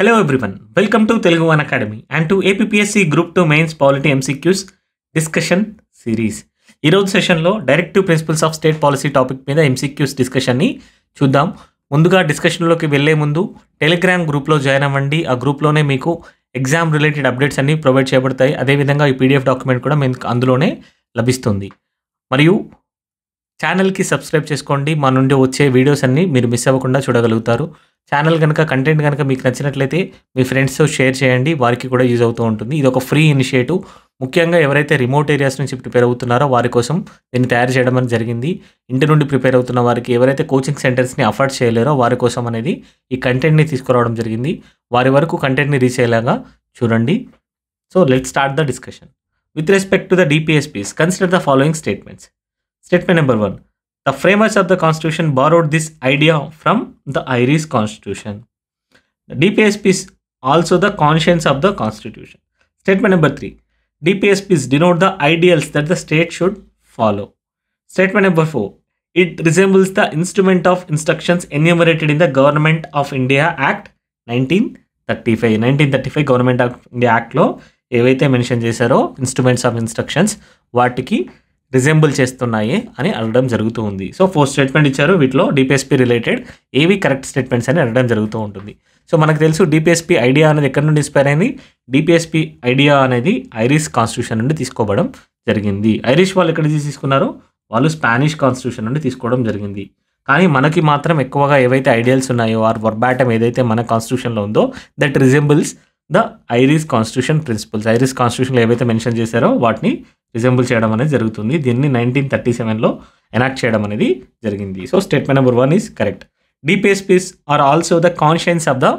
Hello everyone, welcome to Telugu One Academy and to APPSC Group 2 Mains Polity MCQs discussion series. ఈరోజు సెషన్లో directive principles of state policy topic మీద MCQs డిస్కషన్ని చూద్దాం. ముందుగా డిస్కషన్లోకి వెళ్ళే ముందు టెలిగ్రామ్ గ్రూప్లో జాయిన్ అవ్వండి. ఆ గ్రూప్లోనే మీకు ఎగ్జామ్ రిలేటెడ్ అప్డేట్స్ అన్ని ప్రొవైడ్ చేయబడతాయి. అదేవిధంగా ఈ పీడిఎఫ్ డాక్యుమెంట్ కూడా మీకు అందులోనే లభిస్తుంది. మరియు ఛానల్కి సబ్స్క్రైబ్ చేసుకోండి. మా నుండి వచ్చే వీడియోస్ అన్ని మీరు మిస్ అవ్వకుండా చూడగలుగుతారు. ఛానల్ కనుక కంటెంట్ కనుక మీకు నచ్చినట్లయితే మీ ఫ్రెండ్స్తో షేర్ చేయండి, వారికి కూడా యూజ్ అవుతూ ఉంటుంది. ఇది ఒక ఫ్రీ ఇనిషియేటివ్. ముఖ్యంగా ఎవరైతే రిమోట్ ఏరియాస్ నుంచి ప్రిపేర్ అవుతున్నారో వారి కోసం దీన్ని తయారు చేయడం అనేది జరిగింది. ఇంటి నుండి ప్రిపేర్ అవుతున్న వారికి, ఎవరైతే కోచింగ్ సెంటర్స్ని అఫోర్డ్ చేయలేరో వారి కోసం అనేది ఈ కంటెంట్ని తీసుకురావడం జరిగింది. వారి వరకు కంటెంట్ని రీచ్ అయ్యేలాగా చూడండి. So let start the discussion. With respect to the DPSPs, consider the following statements. Statement number 1. The framers of the Constitution borrowed this idea from the Irish Constitution. The DPSPs also the conscience of the Constitution. Statement number 3. DPSPs denote the ideals that the state should follow. Statement number 4. It resembles the instrument of instructions enumerated in the Government of India Act 1935. 1935 Government of India Act లో ఏవైతే mention చేశారో instruments of instructions వాటికి resemble చేస్తున్నాయి అని అడగడం జరుగుతూ ఉంది. So 4 statement ఇచ్చారు. వీటిలో డిపిఎస్పీ రిలేటెడ్ ఏవి కరెక్ట్ స్టేట్మెంట్స్ అని అడగడం జరుగుతూ ఉంటుంది. సో మనకు తెలుసు డిపిఎస్పీ ఐడియా అనేది ఎక్కడి నుండి ఇన్స్పైర్ అయింది. డిపిఎస్పీ ఐడియా అనేది ఐరిష్ కాన్స్టిట్యూషన్ నుండి తీసుకోవడం జరిగింది. ఐరిష్ వాళ్ళు ఎక్కడి నుంచి తీసుకున్నారో వాళ్ళు స్పానిష్ కాన్స్టిట్యూషన్ నుండి తీసుకోవడం జరిగింది. కానీ మనకి మాత్రం ఎక్కువగా ఏవైతే ఐడియల్స్ ఉన్నాయో ఆర్ వర్బాటం ఏదైతే మన కాన్స్టిట్యూషన్లో ఉందో that resembles the Irish constitution principles. Irish కాన్స్టిట్యూషన్లో ఏవైతే మెన్షన్ చేశారో వాటిని రిజెంబుల్ చేయడం అనేది జరుగుతుంది. దీన్ని 1937లో ఎనాక్ట్ చేయడం అనేది జరిగింది. So statement number 1 is correct. DPSPs are also the conscience of the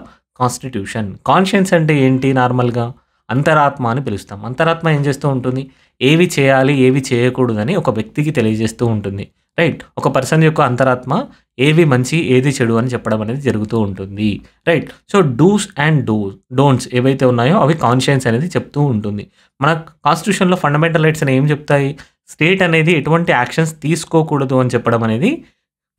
constitution. Conscience అంటే ఏంటి? నార్మల్గా అంతరాత్మ అని పిలుస్తాం. అంతరాత్మ ఏం చేస్తూ ఉంటుంది? ఏవి చేయాలి ఏవి చేయకూడదని ఒక వ్యక్తికి తెలియజేస్తూ ఉంటుంది. రైట్. ఒక పర్సన్ యొక్క అంతరాత్మ ఏవి మంచి ఏది చెడు అని చెప్పడం అనేది జరుగుతూ ఉంటుంది. Right. So dos and don'ts ఏవైతే ఉన్నాయో అవి కాన్షియన్స్ అనేది చెప్తూ ఉంటుంది. మన కాన్స్టిట్యూషన్లో ఫండమెంటల్ రైట్స్ అని ఏం చెప్తాయి? స్టేట్ అనేది ఎటువంటి యాక్షన్స్ తీసుకోకూడదు అని చెప్పడం అనేది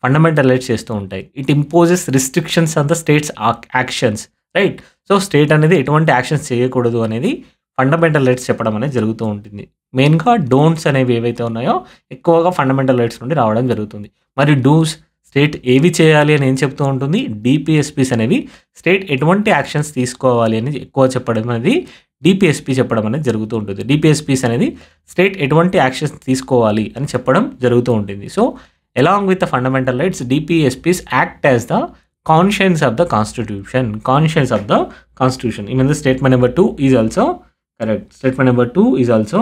ఫండమెంటల్ రైట్స్ చేస్తూ ఉంటాయి. It imposes restrictions on the states actions. Right. So state అనేది ఎటువంటి యాక్షన్స్ చేయకూడదు అనేది ఫండమెంటల్ రైట్స్ చెప్పడం అనేది జరుగుతూ ఉంటుంది. మెయిన్గా డోంట్స్ అనేవి ఏవైతే ఉన్నాయో ఎక్కువగా ఫండమెంటల్ రైట్స్ నుండి రావడం జరుగుతుంది. మరి డూస్ స్టేట్ ఏవి చేయాలి అని ఏం చెప్తూ ఉంటుంది? డిపిఎస్పీస్ అనేవి స్టేట్ ఎటువంటి యాక్షన్స్ తీసుకోవాలి అని ఎక్కువ చెప్పడం అనేది డిపిఎస్పీ చెప్పడం అనేది జరుగుతూ ఉంటుంది. డిపిఎస్పీస్ అనేది స్టేట్ ఎటువంటి యాక్షన్స్ తీసుకోవాలి అని చెప్పడం జరుగుతూ ఉంటుంది. So along with the fundamental rights DPSPs act as the conscience of the constitution. Conscience of the constitution. Even the statement number 2 is also correct. Statement number 2 is also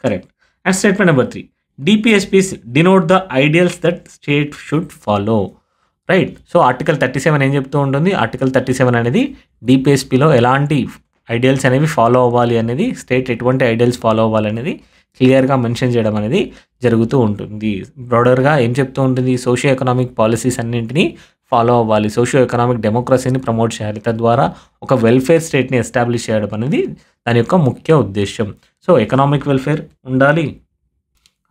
correct. And statement number 3. DPSPs denote the ideals that state should follow. Right. So article 37 ఏం చెప్తూ ఉంటుంది? article 37 అనేది డిపిఎస్పీలో ఎలాంటి ideals అనేవి follow అవ్వాలి అనేది, state ఎటువంటి ideals follow అవ్వాలి అనేది క్లియర్గా మెన్షన్ చేయడం అనేది జరుగుతూ ఉంటుంది. బ్రాడర్గా ఏం చెప్తూ ఉంటుంది? సోషియో ఎకనామిక్ పాలసీస్ అన్నింటినీ ఫాలో అవ్వాలి, సోషియో ఎకనామిక్ డెమోక్రసీని ప్రమోట్ చేయాలి, తద్వారా ఒక వెల్ఫేర్ స్టేట్ని ఎస్టాబ్లిష్ చేయడం అనేది దాని యొక్క ముఖ్య ఉద్దేశం. సో ఎకనామిక్ వెల్ఫేర్ ఉండాలి,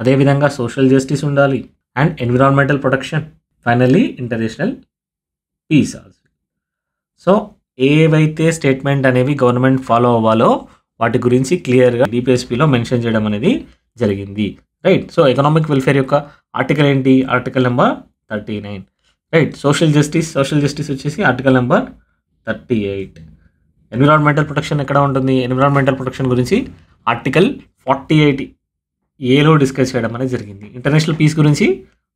అదేవిధంగా సోషల్ జస్టిస్ ఉండాలి, and environmental protection, finally international peace also. So ఏవైతే స్టేట్మెంట్ అనేవి గవర్నమెంట్ ఫాలో అవ్వాలో వాటి గురించి క్లియర్గా డిపిఎస్పీలో మెన్షన్ చేయడం అనేది జరిగింది. రైట్. సో ఎకనామిక్ వెల్ఫేర్ యొక్క ఆర్టికల్ ఏంటి? Article number 39. Right. Social justice వచ్చేసి ఆర్టికల్ నెంబర్ 38. ఎన్విరాన్మెంటల్ ప్రొటెక్షన్ ఎక్కడ ఉంటుంది? ఎన్విరాన్మెంటల్ ప్రొటెక్షన్ గురించి ఆర్టికల్ 48A డిస్కస్ చేయడం అనేది జరిగింది. ఇంటర్నేషనల్ పీస్ గురించి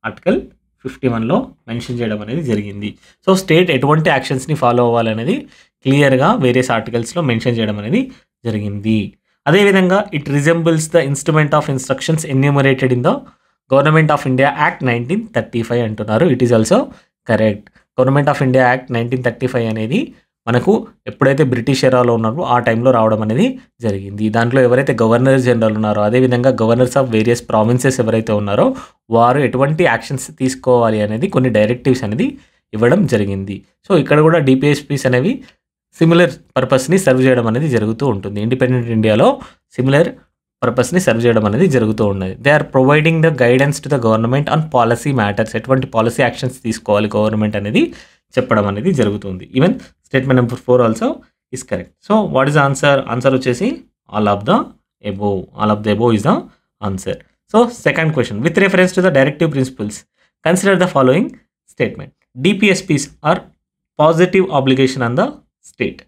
ఆర్టికల్ 51లో మెన్షన్ చేయడం అనేది జరిగింది. సో స్టేట్ ఎటువంటి యాక్షన్స్ని ఫాలో అవ్వాలనేది క్లియర్గా వేరియస్ ఆర్టికల్స్లో మెన్షన్ చేయడం అనేది జరిగింది. అదేవిధంగా it resembles the instrument of instructions enumerated in the government of India act 1935 అంటున్నారు. It is also correct. Government of India act 1935 అనేది మనకు ఎప్పుడైతే బ్రిటిష్ ఎరాలో ఉన్నారో ఆ టైంలో రావడం అనేది జరిగింది. దాంట్లో ఎవరైతే గవర్నర్ జనరల్ ఉన్నారో, అదేవిధంగా గవర్నర్స్ ఆఫ్ వేరియస్ ప్రావిన్సెస్ ఎవరైతే ఉన్నారో వారు ఎటువంటి యాక్షన్స్ తీసుకోవాలి అనేది కొన్ని డైరెక్టివ్స్ అనేది ఇవ్వడం జరిగింది. సో ఇక్కడ కూడా డిపిఎస్పీస్ అనేవి సిమిలర్ పర్పస్ని సర్వ్ చేయడం అనేది జరుగుతూ ఉంటుంది. ఇండిపెండెంట్ ఇండియాలో సిమిలర్ పర్పస్ని సర్వ్ చేయడం అనేది జరుగుతూ ఉన్నది. They are providing the guidance to the government on policy matters. ఎటువంటి పాలసీ యాక్షన్స్ తీసుకోవాలి గవర్నమెంట్ అనేది చెప్పడం అనేది జరుగుతుంది. Even statement number 4 also is correct. So what is the answer? Answer వచ్చేసి all of the above. All of the above is the answer. So second question, with reference to the directive principles, consider the following statement. DPSPs are positive obligation on the state.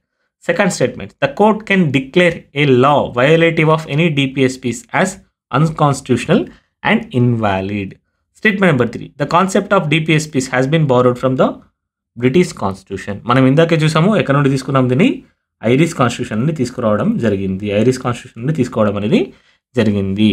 Second statement, the court can declare a law violative of any DPSPs as unconstitutional and invalid. Statement number 3, the concept of DPSPs has been borrowed from the British constitution. మనం ఇందాకే చూసాము, ఎక్కడ నుండి తీసుకున్నాం దీన్ని, Irish constitution నుండి తీసుకురావడం జరిగింది. ఐరిష్ కాన్స్టిట్యూషన్ నుండి తీసుకోవడం అనేది జరిగింది,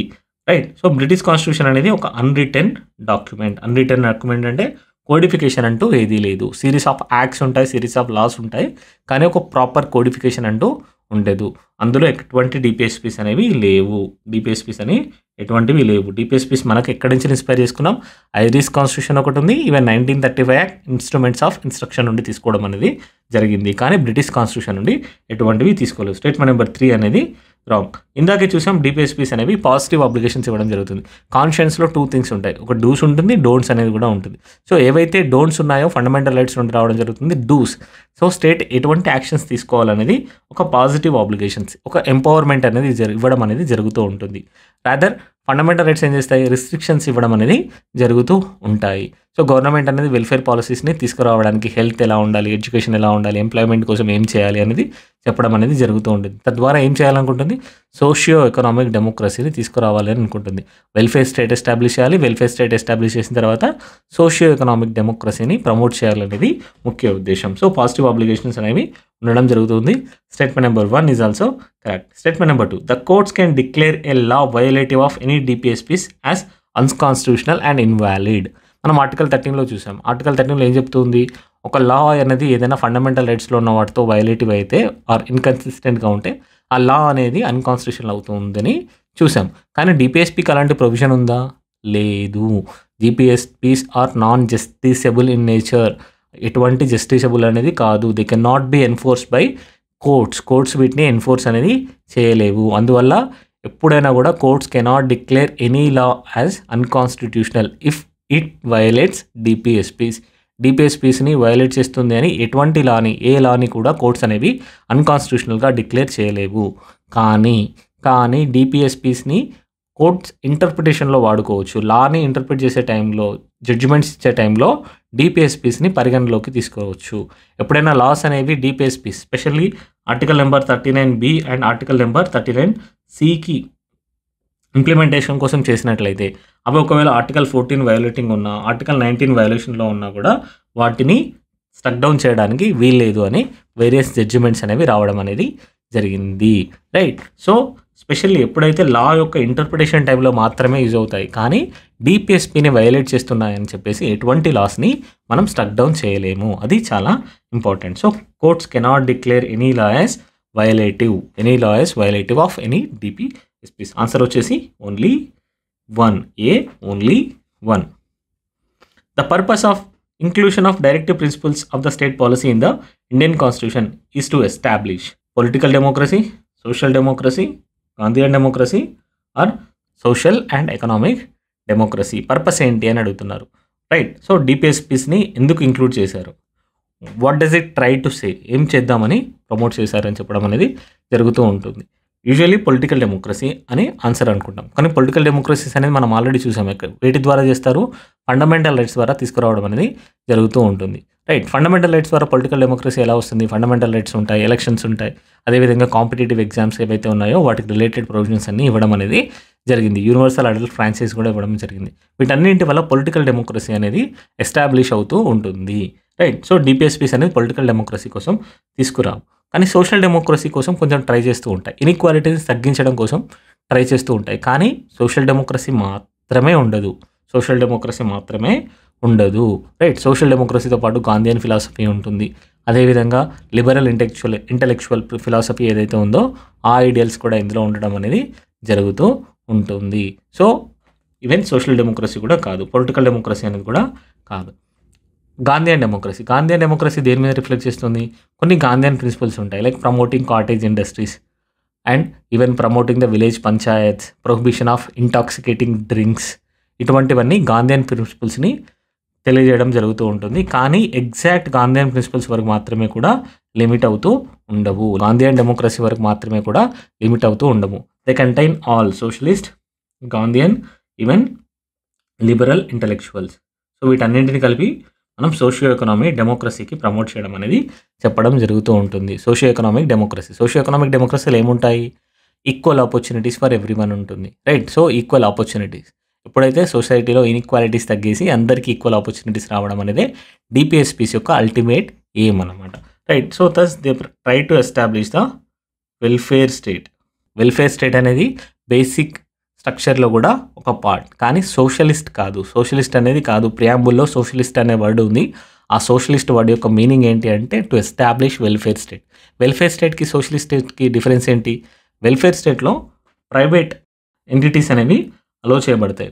రైట్. సో బ్రిటిష్ కాన్స్టిట్యూషన్ అనేది ఒక అన్రిటెన్ డాక్యుమెంట్. అన్రిటెన్ డాక్యుమెంట్ అంటే కోడిఫికేషన్ అంటూ ఏదీ లేదు. సిరీస్ ఆఫ్ యాక్ట్స్ ఉంటాయి, సిరీస్ ఆఫ్ లాస్ ఉంటాయి, కానీ ఒక ప్రాపర్ కోడిఫికేషన్ అంటూ ఉండదు. అందులో ఎటువంటి డిపిఎస్పీస్ అనేవి లేవు. డిపిఎస్పీస్ అని ఎటువంటివి లేవు. డిపిఎస్పీస్ మనకు ఎక్కడి నుంచి ఇన్స్పైర్ చేసుకున్నాం, ఐరిష్ కాన్స్టిట్యూషన్ ఒకటి ఉంది, even 1935 act instruments of instruction నుండి తీసుకోవడం అనేది జరిగింది, కానీ బ్రిటిష్ కాన్స్టిట్యూషన్ నుండి ఎటువంటివి తీసుకోలేదు. స్టేట్మెంట్ నెంబర్ 3 అనేది రాంగ్. ఇందాకే చూసాం డిపిఎస్పీస్ అనేవి పాజిటివ్ అబ్లిగేషన్స్ ఇవ్వడం జరుగుతుంది. కాన్షియన్స్లో 2 థింగ్స్ ఉంటాయి, ఒక డూస్ ఉంటుంది, డోంట్స్ అనేది కూడా ఉంటుంది. సో ఏవైతే డోంట్స్ ఉన్నాయో ఫండమెంటల్ రైట్స్ నుండి రావడం జరుగుతుంది, డూస్. సో స్టేట్ ఎటువంటి యాక్షన్స్ తీసుకోవాలనేది ఒక పాజిటివ్ ఆబ్లిగేషన్స్, ఒక ఎంపవర్మెంట్ అనేది ఇవ్వడం అనేది జరుగుతూ ఉంటుంది. రాదర్ ఫండమెంటల్ రైట్స్ ఏం చేస్తాయి, రిస్ట్రిక్షన్స్ ఇవ్వడం అనేది జరుగుతూ ఉంటాయి. సో గవర్నమెంట్ అనేది వెల్ఫేర్ పాలసీస్ని తీసుకురావడానికి హెల్త్ ఎలా ఉండాలి, ఎడ్యుకేషన్ ఎలా ఉండాలి, ఎంప్లాయ్మెంట్ కోసం ఏం చేయాలి అనేది చెప్పడం అనేది జరుగుతూ ఉంటుంది. తద్వారా ఏం చేయాలనుకుంటుంది, సోషియో ఎకనామిక్ డెమోక్రసీని తీసుకురావాలి అని అనుకుంటుంది. వెల్ఫేర్ స్టేట్ ఎస్టాబ్లిష్ చేయాలి, వెల్ఫేర్ స్టేట్ ఎస్టాబ్లిష్ చేసిన తర్వాత సోషియో ఎకనామిక్ డెమోక్రసీని ప్రమోట్ చేయాలనేది ముఖ్య ఉద్దేశం. సో పాజిటివ్ ఆబ్లిగేషన్స్ అనేవి ఉండడం జరుగుతుంది. Statement number 1 is also correct. Statement number 2, the courts can declare a law violative of any DPSPs as unconstitutional and invalid. మనం ఆర్టికల్ 13లో చూసాం. ఆర్టికల్ 13లో ఏం చెప్తుంది, ఒక లా అనేది ఏదైనా ఫండమెంటల్ రైట్స్లో ఉన్న వాటితో వయోలేటివ్ అయితే ఆర్ ఇన్కన్సిస్టెంట్గా ఉంటే ఆ లా అనేది అన్కాన్స్టిట్యూషనల్ అవుతుందని చూసాం. కానీ డిపిఎస్పీకి అలాంటి ప్రొవిజన్ ఉందా, లేదు. DPSPs are non justiciable in nature. ఎటువంటి జస్టిసబుల్ అనేది కాదు. They can not be enforced by courts వీటిని ఎన్ఫోర్స్ అనేది చేయలేవు. అందువల్ల ఎప్పుడైనా కూడా courts cannot declare any law as unconstitutional if it violates DPSPs. డిపిఎస్పీస్ని వయలేట్ చేస్తుంది అని ఎటువంటి లాని, ఏ లాని కూడా కోర్ట్స్ అనేవి అన్కాన్స్టిట్యూషనల్గా డిక్లేర్ చేయలేవు. కానీ డిపిఎస్పీస్ని కోర్ట్స్ ఇంటర్ప్రిటేషన్లో వాడుకోవచ్చు. లాని ఇంటర్ప్రిట్ చేసే టైంలో, జడ్జిమెంట్స్ ఇచ్చే టైంలో డిపిఎస్పీస్ని పరిగణలోకి తీసుకోవచ్చు. ఎప్పుడైనా లాస్ అనేవి DPSPs, especially article number 39B and article number 39Cకి ఇంప్లిమెంటేషన్ కోసం చేసినట్లయితే, అవి ఒకవేళ ఆర్టికల్ 14 వయోలేటింగ్ ఉన్నా, ఆర్టికల్ 19 వయోలేషన్లో ఉన్నా కూడా వాటిని స్టక్ డౌన్ చేయడానికి వీల్లేదు అని వేరియస్ జడ్జిమెంట్స్ అనేవి రావడం అనేది జరిగింది, రైట్. సో స్పెషల్లీ ఎప్పుడైతే లా యొక్క ఇంటర్ప్రిటేషన్ టైంలో మాత్రమే యూజ్ అవుతాయి, కానీ డిపిఎస్పీని వయలేట్ చేస్తున్నాయని చెప్పేసి ఎటువంటి లాస్ని మనం స్టక్ డౌన్ చేయలేము. అది చాలా important. So courts cannot declare any law as violative of any DPSPs. Answer వచ్చేసి only 1, A, only 1. The purpose of inclusion of directive principles of the state policy in the Indian Constitution is to establish political democracy, social democracy, Gandhian democracy or social and economic democracy. Purpose ఏంటి అని అడుగుతున్నారు, right. So డిపిఎస్పీస్ని ఎందుకు include చేశారు, what does it try to say, ఏం చేద్దామని promote చేశారని చెప్పడం అనేది జరుగుతూ ఉంటుంది. యూజువల్లీ పొలిటికల్ డెమోక్రసీ అని ఆన్సర్ అనుకుంటాం, కానీ పొలిటికల్ డెమోక్రసీస్ అనేది మనం ఆల్రెడీ చూసాం. వేటి ద్వారా చేస్తారు, ఫండమెంటల్ రైట్స్ ద్వారా తీసుకురావడం అనేది జరుగుతూ ఉంటుంది, రైట్. ఫండమెంటల్ రైట్స్ ద్వారా పొలిటికల్ డెమోక్రసీ ఎలా వస్తుంది, ఫండమెంటల్ రైట్స్ ఉంటాయి, ఎలక్షన్స్ ఉంటాయి, అదేవిధంగా కాంపిటేటివ్ ఎగ్జామ్స్ ఏవైతే ఉన్నాయో వాటికి రిలేటెడ్ ప్రొవిజన్స్ అన్ని ఇవ్వడం అనేది జరిగింది. యూనివర్సల్ అడల్ట్ ఫ్రాంచైజ్ కూడా ఇవ్వడం జరిగింది. వీటన్నింటి వల్ల పొలిటికల్ డెమోక్రసీ అనేది ఎస్టాబ్లిష్ అవుతూ ఉంటుంది, రైట్. సో డిపిఎస్పీస్ అనేది పొలిటికల్ డెమోక్రసీ కోసం తీసుకురావు, కానీ సోషల్ డెమోక్రసీ కోసం కొంచెం ట్రై చేస్తూ ఉంటాయి. ఇన్ఈక్వాలిటీని తగ్గించడం కోసం ట్రై చేస్తూ ఉంటాయి, కానీ సోషల్ డెమోక్రసీ మాత్రమే ఉండదు, రైట్. సోషల్ డెమోక్రసీతో పాటు గాంధీయన్ ఫిలాసఫీ ఉంటుంది. అదేవిధంగా లిబరల్ ఇంటెలెక్చువల్ ఫిలాసఫీ ఏదైతే ఉందో ఆ ఐడియల్స్ కూడా ఇందులో ఉండడం అనేది జరుగుతూ ఉంటుంది. సో ఈవెన్ సోషల్ డెమోక్రసీ కూడా కాదు, పొలిటికల్ డెమోక్రసీ అనేది కూడా కాదు. గాంధీయన్ డెమోక్రసీ దేని మీద రిఫ్లెక్ట్ చేస్తుంది, కొన్ని గాంధీయన్ ప్రిన్సిపల్స్ ఉంటాయి, like promoting cottage industries and even promoting the village panchayats, prohibition of intoxicating drinks, ఇటువంటివన్నీ గాంధీయన్ ప్రిన్సిపల్స్ని తెలియజేయడం జరుగుతూ ఉంటుంది. కానీ ఎగ్జాక్ట్ గాంధీయన్ ప్రిన్సిపల్స్ వరకు మాత్రమే కూడా లిమిట్ అవుతూ ఉండవు. గాంధీయన్ డెమోక్రసీ వరకు మాత్రమే కూడా లిమిట్ అవుతూ ఉండవు. They contain all socialist, Gandhian, even liberal intellectuals. So వీటన్నింటిని కలిపి మనం సోషియో ఎకనామిక్ డెమోక్రసీకి ప్రమోట్ చేయడం అనేది చెప్పడం జరుగుతూ ఉంటుంది. సోషియో ఎకనామిక్ డెమోక్రసీలో ఏముంటాయి? ఈక్వల్ ఆపర్చునిటీస్ ఫర్ ఎవ్రీవన్ ఉంటుంది, రైట్? సో ఈక్వల్ ఆపర్చునిటీస్, ఎప్పుడైతే సొసైటీలో ఇన్ఈక్వాలిటీస్ తగ్గేసి అందరికీ ఈక్వల్ ఆపర్చునిటీస్ రావడం అనేది డిపిఎస్పీస్ యొక్క అల్టిమేట్ ఎయిమ్ అనమాట, right? So thus they try to establish the welfare state అనేది బేసిక్ స్ట్రక్చర్లో కూడా ఒక పార్ట్, కానీ సోషలిస్ట్ అనేది కాదు. ప్రియాంబుల్లో సోషలిస్ట్ అనే వర్డ్ ఉంది. ఆ సోషలిస్ట్ వర్డ్ యొక్క మీనింగ్ ఏంటి అంటే టు ఎస్టాబ్లిష్ వెల్ఫేర్ స్టేట్కి సోషలిస్ట్ స్టేట్కి డిఫరెన్స్ ఏంటి? వెల్ఫేర్ స్టేట్లో ప్రైవేట్ ఎంటిటీస్ అనేవి అలో చేయబడతాయి.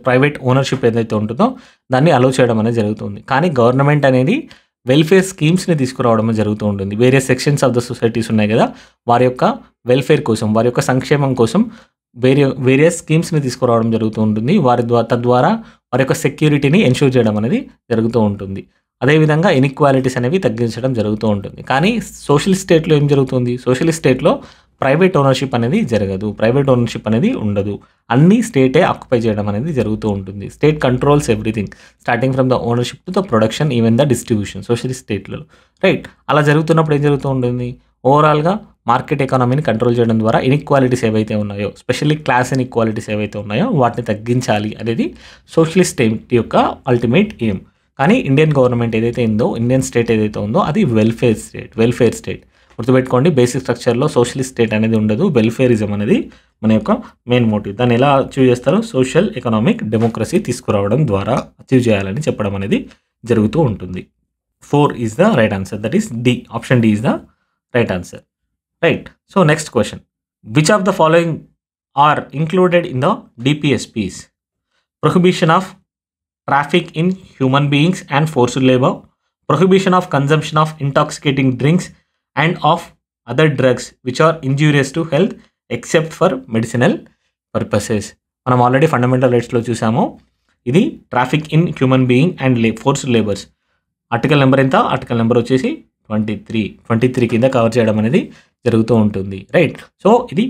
ప్రైవేట్ ఓనర్షిప్ ఏదైతే ఉంటుందో దాన్ని అలో చేయడం అనేది జరుగుతుంది. కానీ గవర్నమెంట్ అనేది వెల్ఫేర్ స్కీమ్స్ని తీసుకురావడం జరుగుతూ ఉంటుంది. Various sections of the societies ఉన్నాయి కదా, వారి యొక్క వెల్ఫేర్ కోసం, వారి యొక్క సంక్షేమం కోసం వేరియస్ స్కీమ్స్ని తీసుకురావడం జరుగుతూ ఉంటుంది. తద్వారా వారి యొక్క సెక్యూరిటీని ఎన్షూర్ చేయడం అనేది జరుగుతూ ఉంటుంది. అదేవిధంగా ఇన్ఈక్వాలిటీస్ అనేవి తగ్గించడం జరుగుతూ ఉంటుంది. కానీ సోషలిస్ట్ స్టేట్లో ఏం జరుగుతుంది? సోషలిస్ట్ స్టేట్లో ప్రైవేట్ ఓనర్షిప్ అనేది జరగదు, ప్రైవేట్ ఓనర్షిప్ అనేది ఉండదు. అన్ని స్టేటే ఆక్యుపై చేయడం అనేది జరుగుతూ ఉంటుంది. State controls everything, starting from the ownership to the production, even the distribution, socialist స్టేట్లో, రైట్? అలా జరుగుతున్నప్పుడు ఏం జరుగుతూ ఉంటుంది? ఓవరాల్గా మార్కెట్ ఎకానమీని కంట్రోల్ చేయడం ద్వారా ఇన్ఈక్వాలిటీస్ ఏవైతే ఉన్నాయో, స్పెషల్లీ క్లాస్ ఇన్ఈక్వాలిటీస్ ఏవైతే ఉన్నాయో వాటిని తగ్గించాలి అనేది సోషలిస్ట్ స్టేట్ యొక్క అల్టిమేట్ ఎయిమ్. కానీ ఇండియన్ గవర్నమెంట్ ఏదైతే ఉందో, ఇండియన్ స్టేట్ ఏదైతే ఉందో అది వెల్ఫేర్ స్టేట్. గుర్తుపెట్టుకోండి, బేసిక్ స్ట్రక్చర్లో సోషలిస్ట్ స్టేట్ అనేది ఉండదు, వెల్ఫేరిజం అనేది మన యొక్క మెయిన్ మోటివ్. దాన్ని ఎలా అచీవ్ చేస్తారో సోషల్ ఎకనామిక్ డెమోక్రసీ తీసుకురావడం ద్వారా అచీవ్ చేయాలని చెప్పడం అనేది జరుగుతూ ఉంటుంది. 4 is the right answer, that is D. Option D is the right answer, right? So next question, which of the following are included in the DPSPs? Prohibition of traffic in human beings and forced labor, prohibition of consumption of intoxicating drinks and of other drugs which are injurious to health except for medicinal purposes. మనం already fundamental రైట్స్లో చూసాము. ఇది traffic in human being and forced labours. Article number ఎంత? Article number వచ్చేసి 23 కింద cover చేయడం అనేది జరుగుతూ ఉంటుంది, రైట్? సో ఇది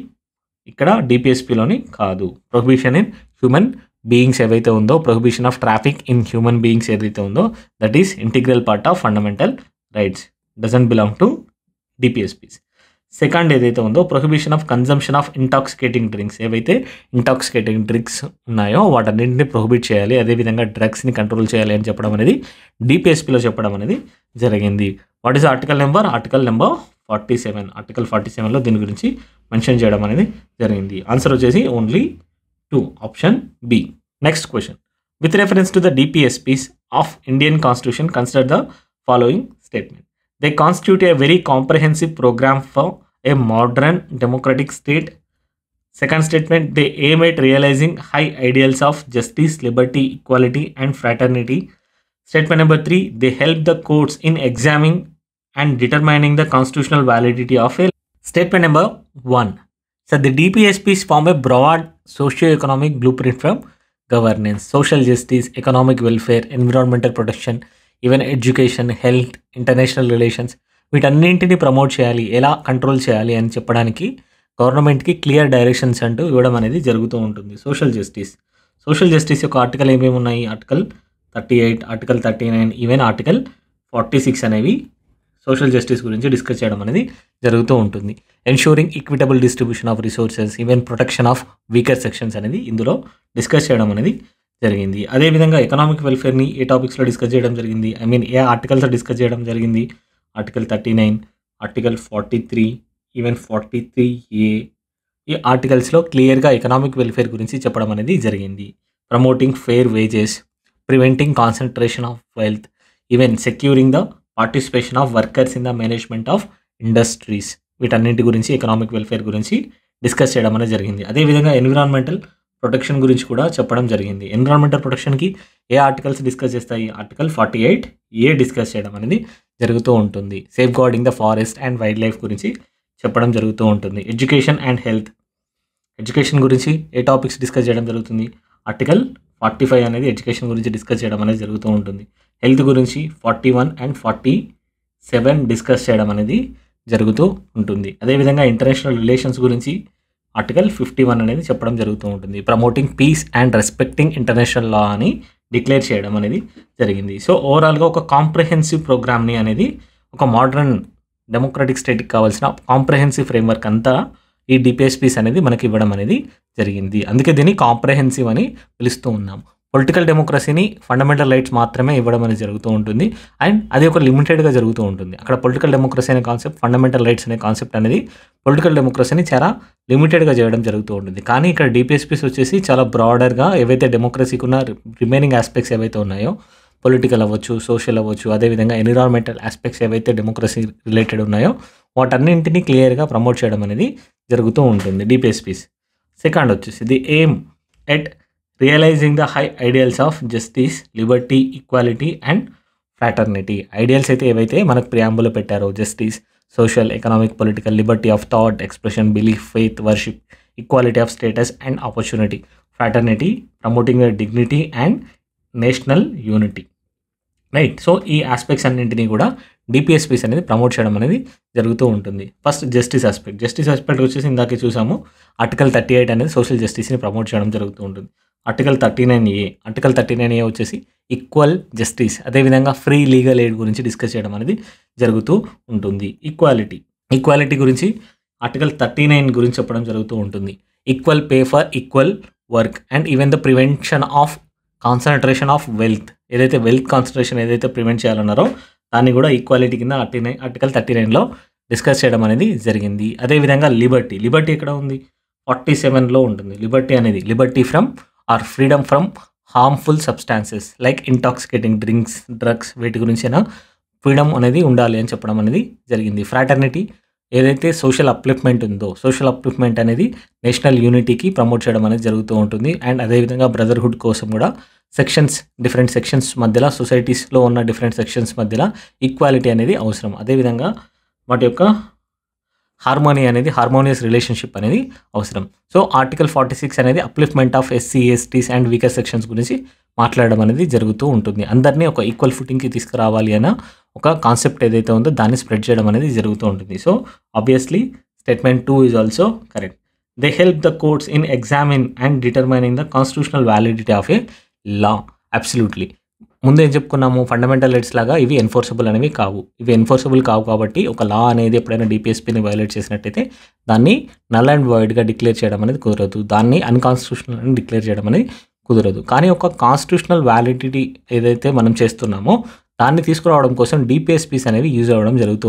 ఇక్కడ డిపిఎస్పీలోని కాదు. ప్రొహిబిషన్ ఇన్ హ్యూమన్ బీయింగ్స్ ఏవైతే ఉందో, prohibition of traffic in human beings ఏదైతే ఉందో, that is integral part of fundamental rights, doesn't belong to DPSPs. Second ఏదైతే ఉందో, prohibition of consumption of intoxicating drinks, ఏవైతే ఇంటాక్సికేటింగ్ డ్రింక్స్ ఉన్నాయో వాటన్నింటిని ప్రొహిబిట్ చేయాలి, అదేవిధంగా డ్రగ్స్ని కంట్రోల్ చేయాలి అని చెప్పడం అనేది డిపిఎస్పీలో చెప్పడం అనేది జరిగింది. What is article number? Article number 47. Article 47లో దీని గురించి మెన్షన్ చేయడం అనేది జరిగింది. ఆన్సర్ వచ్చేసి only 2, option B. Next question. With reference to the DPSPs of Indian Constitution, consider the following statement. They constitute a very comprehensive program for a modern democratic state. Second statement, they aim at realizing high ideals of justice, liberty, equality and fraternity. Statement number 3, they help the courts in examining and determining the constitutional validity of a. Statement number 1. So the DPSPs form a broad socio-economic blueprint from governance, social justice, economic welfare, environmental protection, even education, health, international relations. వీటన్నింటిని promote చేయాలి, ఎలా control చేయాలి అని చెప్పడానికి గవర్నమెంట్కి clear directions అంటూ ఇవ్వడం అనేది జరుగుతూ ఉంటుంది. సోషల్ జస్టిస్ యొక్క ఆర్టికల్ ఏమేమి ఉన్నాయి? ఆర్టికల్ 38, ఆర్టికల్ 39, ఈవెన్ ఆర్టికల్ 46 అనేవి సోషల్ జస్టిస్ గురించి డిస్కస్ చేయడం అనేది జరుగుతూ ఉంటుంది. Ensuring equitable distribution of resources, even protection of weaker sections అనేది ఇందులో డిస్కస్ చేయడం అనేది జరిగింది. అదేవిధంగా ఎకనామిక్ వెల్ఫేర్ని ఏ టాపిక్స్లో డిస్కస్ చేయడం జరిగింది, ఏ ఆర్టికల్స్లో డిస్కస్ చేయడం జరిగింది? Article 39, article 43, even 43A. ఈ ఆర్టికల్స్లో క్లియర్గా ఎకనామిక్ వెల్ఫేర్ గురించి చెప్పడం అనేది జరిగింది. Promoting fair wages, preventing concentration of wealth, even securing the participation of workers in the management of industries. వీటన్నింటి గురించి ఎకనామిక్ వెల్ఫేర్ గురించి డిస్కస్ చేయడం అనేది జరిగింది. అదేవిధంగా ఎన్విరాన్మెంటల్ ప్రొటెక్షన్ గురించి కూడా చెప్పడం జరిగింది. ఎన్విరాన్మెంటల్ ప్రొటెక్షన్కి ఏ ఆర్టికల్స్ డిస్కస్ చేస్తాయి? ఆర్టికల్ 48A డిస్కస్ చేయడం అనేది జరుగుతూ ఉంటుంది. Safe guarding the forest and wild life గురించి చెప్పడం జరుగుతూ ఉంటుంది. ఎడ్యుకేషన్ అండ్ హెల్త్, ఎడ్యుకేషన్ గురించి ఏ టాపిక్స్ డిస్కస్ చేయడం జరుగుతుంది? ఆర్టికల్ 45 అనేది ఎడ్యుకేషన్ గురించి డిస్కస్ చేయడం అనేది జరుగుతూ ఉంటుంది. హెల్త్ గురించి 41 and 42 7 డిస్కస్ చేయడం అనేది జరుగుతూ ఉంటుంది. అదేవిధంగా ఇంటర్నేషనల్ రిలేషన్స్ గురించి ఆర్టికల్ 51 అనేది చెప్పడం జరుగుతూ ఉంటుంది. Promoting peace and respecting international law అని డిక్లేర్ చేయడం అనేది జరిగింది. సో ఓవరాల్గా ఒక కాంప్రహెన్సివ్ ప్రోగ్రామ్ని అనేది ఒక మోడర్న్ డెమోక్రటిక్ స్టేట్కి కావాల్సిన కాంప్రహెన్సివ్ ఫ్రేమ్వర్క్ అంతా ఈ డిపిఎస్పీస్ అనేది మనకి ఇవ్వడం అనేది జరిగింది. అందుకే దీన్ని కాంప్రహెన్సివ్ అని పిలుస్తూ ఉన్నాం. పొలిటికల్ డెమోక్రసీని ఫండమెంటల్ రైట్స్ మాత్రమే ఇవ్వడం అనేది జరుగుతూ ఉంటుంది. అండ్ అది ఒక లిమిటెడ్గా జరుగుతూ ఉంటుంది. అక్కడ పొలిటికల్ డెమోక్రసీ అనే కాన్సెప్ట్, ఫండమెంటల్ రైట్స్ అనే కాన్సెప్ట్ అనేది పొలిటికల్ డెమోక్రసీని చాలా లిమిటెడ్గా చేయడం జరుగుతూ ఉంటుంది. కానీ ఇక్కడ డిపిఎస్పీస్ వచ్చేసి చాలా బ్రాడర్గా ఏవైతే డెమోక్రసీకి ఉన్న రిమైనింగ్ ఆస్పెక్ట్స్ ఏవైతే ఉన్నాయో, పొలిటికల్ అవ్వచ్చు, సోషల్ అవ్వచ్చు, అదేవిధంగా ఎన్విరాన్మెంటల్ ఆస్పెక్ట్స్ ఏవైతే డెమోక్రసీ రిలేటెడ్ ఉన్నాయో వాటన్నింటినీ క్లియర్గా ప్రమోట్ చేయడం అనేది జరుగుతూ ఉంటుంది డిపిఎస్పీస్. సెకండ్ వచ్చేసి the aim at realising the high ideals of justice, liberty, equality and fraternity. Ideals అయితే ఏవైతే మనకు ప్రియాంబులో పెట్టారో, justice, social, economic, political, liberty of thought, expression, belief, faith, worship, equality of status and opportunity, fraternity, promoting the dignity and national unity. Right. So ఈ aspects అన్నింటినీ కూడా DPSPs అనేది promote చేయడం అనేది జరుగుతూ ఉంటుంది. First justice aspect. Justice aspect వచ్చేసి ఇందాకే చూసాము, ఆర్టికల్ 38 అనేది సోషల్ జస్టిస్ని ప్రమోట్ చేయడం జరుగుతూ ఉంటుంది. ఆర్టికల్ 39A, ఆర్టికల్ 39A వచ్చేసి ఈక్వల్ జస్టిస్, అదేవిధంగా ఫ్రీ లీగల్ ఎయిడ్ గురించి డిస్కస్ చేయడం అనేది జరుగుతూ ఉంటుంది. ఈక్వాలిటీ గురించి ఆర్టికల్ 39 గురించి చెప్పడం జరుగుతూ ఉంటుంది. Equal pay for equal work and even the prevention of concentration of wealth. ఏదైతే వెల్త్ కాన్సన్ట్రేషన్ ఏదైతే ప్రివెంట్ చేయాలన్నారో దాన్ని కూడా ఈక్వాలిటీ కింద ఆర్టికల్ 39లో డిస్కస్ చేయడం అనేది జరిగింది. అదేవిధంగా లిబర్టీ ఎక్కడ ఉంది? 47లో ఉంటుంది. Liberty from or freedom from harmful substances like intoxicating drugs వీటి గురించైనా ఫ్రీడమ్ అనేది ఉండాలి అని చెప్పడం అనేది జరిగింది. ఫ్రాటర్నిటీ ఏదైతే సోషల్ అప్లిఫ్ట్మెంట్ ఉందో, సోషల్ అప్లిఫ్ట్మెంట్ అనేది నేషనల్ యూనిటీకి ప్రమోట్ చేయడం అనేది జరుగుతూ ఉంటుంది. అండ్ అదేవిధంగా బ్రదర్హుడ్ కోసం కూడా డిఫరెంట్ సెక్షన్స్ మధ్యలో, సొసైటీస్లో ఉన్న డిఫరెంట్ సెక్షన్స్ మధ్యలో ఈక్వాలిటీ అనేది అవసరం. అదేవిధంగా వాటి యొక్క హార్మోనియస్ రిలేషన్షిప్ అనేది అవసరం. సో ఆర్టికల్ 46 అనేది upliftment of SC, ఎస్టీస్ and weaker sections గురించి మాట్లాడడం అనేది జరుగుతూ ఉంటుంది. అందరినీ ఒక ఈక్వల్ ఫుటింగ్కి తీసుకురావాలి అన్న ఒక కాన్సెప్ట్ ఏదైతే ఉందో దాన్ని స్ప్రెడ్ చేయడం అనేది జరుగుతూ ఉంటుంది. So obviously statement 2 is also correct. They help the courts in examine and determining the constitutional validity of a law. Absolutely. ముందు ఏం చెప్పుకున్నాము, ఫండమెంటల్ రైట్స్ లాగా ఇవి ఎన్ఫోర్సబుల్ అనేవి కావు. కాబట్టి ఒక లా అనేది ఎప్పుడైనా డిపిఎస్పీని వైలేట్ చేసినట్టయితే దాన్ని నల్ అండ్ వైడ్గా డిక్లేర్ చేయడం అనేది కుదరదు. దాన్ని అన్కాన్స్టిట్యూషనల్ అని డిక్లేర్ చేయడం అనేది కుదరదు. కానీ ఒక కాన్స్టిట్యూషనల్ వ్యాలిడిటీ ఏదైతే మనం చేస్తున్నామో దాన్ని తీసుకురావడం కోసం డిపిఎస్పీస్ అనేవి యూజ్ అవ్వడం జరుగుతూ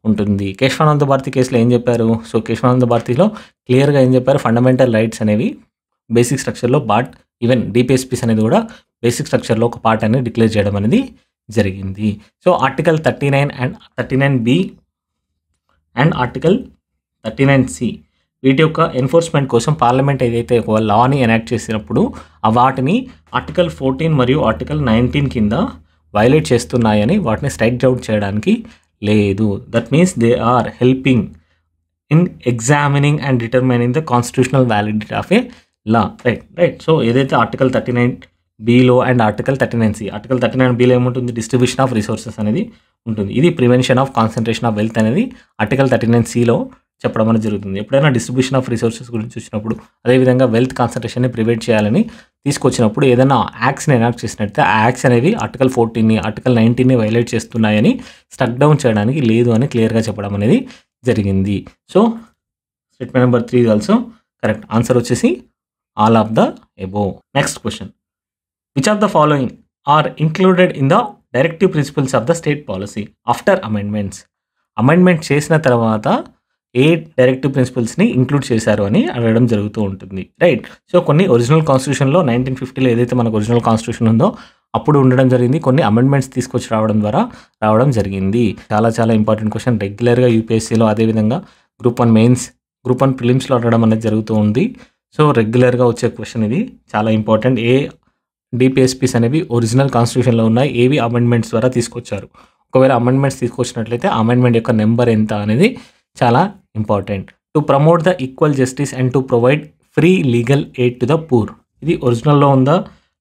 ఉంటుంది. కేశవానంద భారతి కేసులో ఏం చెప్పారు? సో కేశవానంద భారతిలో క్లియర్గా ఏం చెప్పారు? ఫండమెంటల్ రైట్స్ అనేవి బేసిక్ స్ట్రక్చర్లో పార్ట్, ఈవెన్ డిపిఎస్పీస్ అనేది కూడా బేసిక్ స్ట్రక్చర్లో ఒక పార్ట్ అనేది డిక్లేర్ చేయడం అనేది జరిగింది. So article 39 and 39B and article 39C వీటి యొక్క ఎన్ఫోర్స్మెంట్ కోసం పార్లమెంట్ ఏదైతే ఒక లాని ఎనాక్ట్ చేసినప్పుడు వాటిని ఆర్టికల్ 14 మరియు ఆర్టికల్ 19 కింద వైలేట్ చేస్తున్నాయని వాటిని స్ట్రైక్ అవుట్ చేయడానికి లేదు. That means they are helping in examining and determining the constitutional validity of a law. Right. So ఏదైతే ఆర్టికల్ 39Bలో అండ్ ఆర్టికల్ 39C, ఆర్టికల్ 39Bలో ఏముంటుంది? డిస్ట్రిబ్యూషన్ ఆఫ్ రిసోర్సెస్ అనేది ఉంటుంది. ఇది prevention of concentration of wealth అనేది ఆర్టికల్ 39Cలో చెప్పడం అనేది జరుగుతుంది. ఎప్పుడైనా డిస్ట్రిబ్యూషన్ ఆఫ్ రిసోర్సెస్ గురించి వచ్చినప్పుడు, అదేవిధంగా వెల్త్ కాన్సన్ట్రేషన్ని ప్రివెంట్ చేయాలని తీసుకొచ్చినప్పుడు ఏదైనా యాక్ట్స్ని ఎనాక్ట్ చేసినట్లయితే ఆ యాక్ట్స్ అనేవి ఆర్టికల్ 14ని, ఆర్టికల్ 19ని వైలేట్ చేస్తున్నాయని స్టక్ డౌన్ చేయడానికి లేదు అని క్లియర్గా చెప్పడం అనేది జరిగింది. So statement number 3 also correct. Answer వచ్చేసి all of the above. Next question, which of the following are included in the directive principles of the state policy after amendments? Amendment చేసిన తర్వాత ఏ డైరెక్టివ్ ప్రిన్సిపల్స్ని ఇంక్లూడ్ చేశారు అని అడగడం జరుగుతూ ఉంటుంది. Right. So కొన్ని ఒరిజినల్ కాన్స్టిట్యూషన్లో 1950లో ఏదైతే మనకు ఒరిజినల్ కాన్స్టిట్యూషన్ ఉందో అప్పుడు ఉండడం జరిగింది. కొన్ని అమెండ్మెంట్స్ తీసుకొచ్చి రావడం జరిగింది. చాలా ఇంపార్టెంట్ క్వశ్చన్. రెగ్యులర్గా యూపీఎస్సీలో, అదేవిధంగా గ్రూప్ 1 మెయిన్స్, గ్రూప్ 1 ప్రిలిమ్స్లో అడగడం అనేది జరుగుతూ ఉంది. సో రెగ్యులర్గా వచ్చే క్వశ్చన్ ఇది, చాలా ఇంపార్టెంట్. ఏ డిపిఎస్పీస్ అనేవి ఒరిజినల్ కాన్స్టిట్యూషన్లో ఉన్నాయి, ఏవి అమెండ్మెంట్స్ ద్వారా తీసుకొచ్చారు? ఒకవేళ అమెండ్మెంట్స్ తీసుకొచ్చినట్లయితే అమెండ్మెంట్ యొక్క నెంబర్ ఎంత అనేది చాలా important. To promote the equal justice and to provide free legal aid to the poor. ఇది ఒరిజినల్లో ఉందా?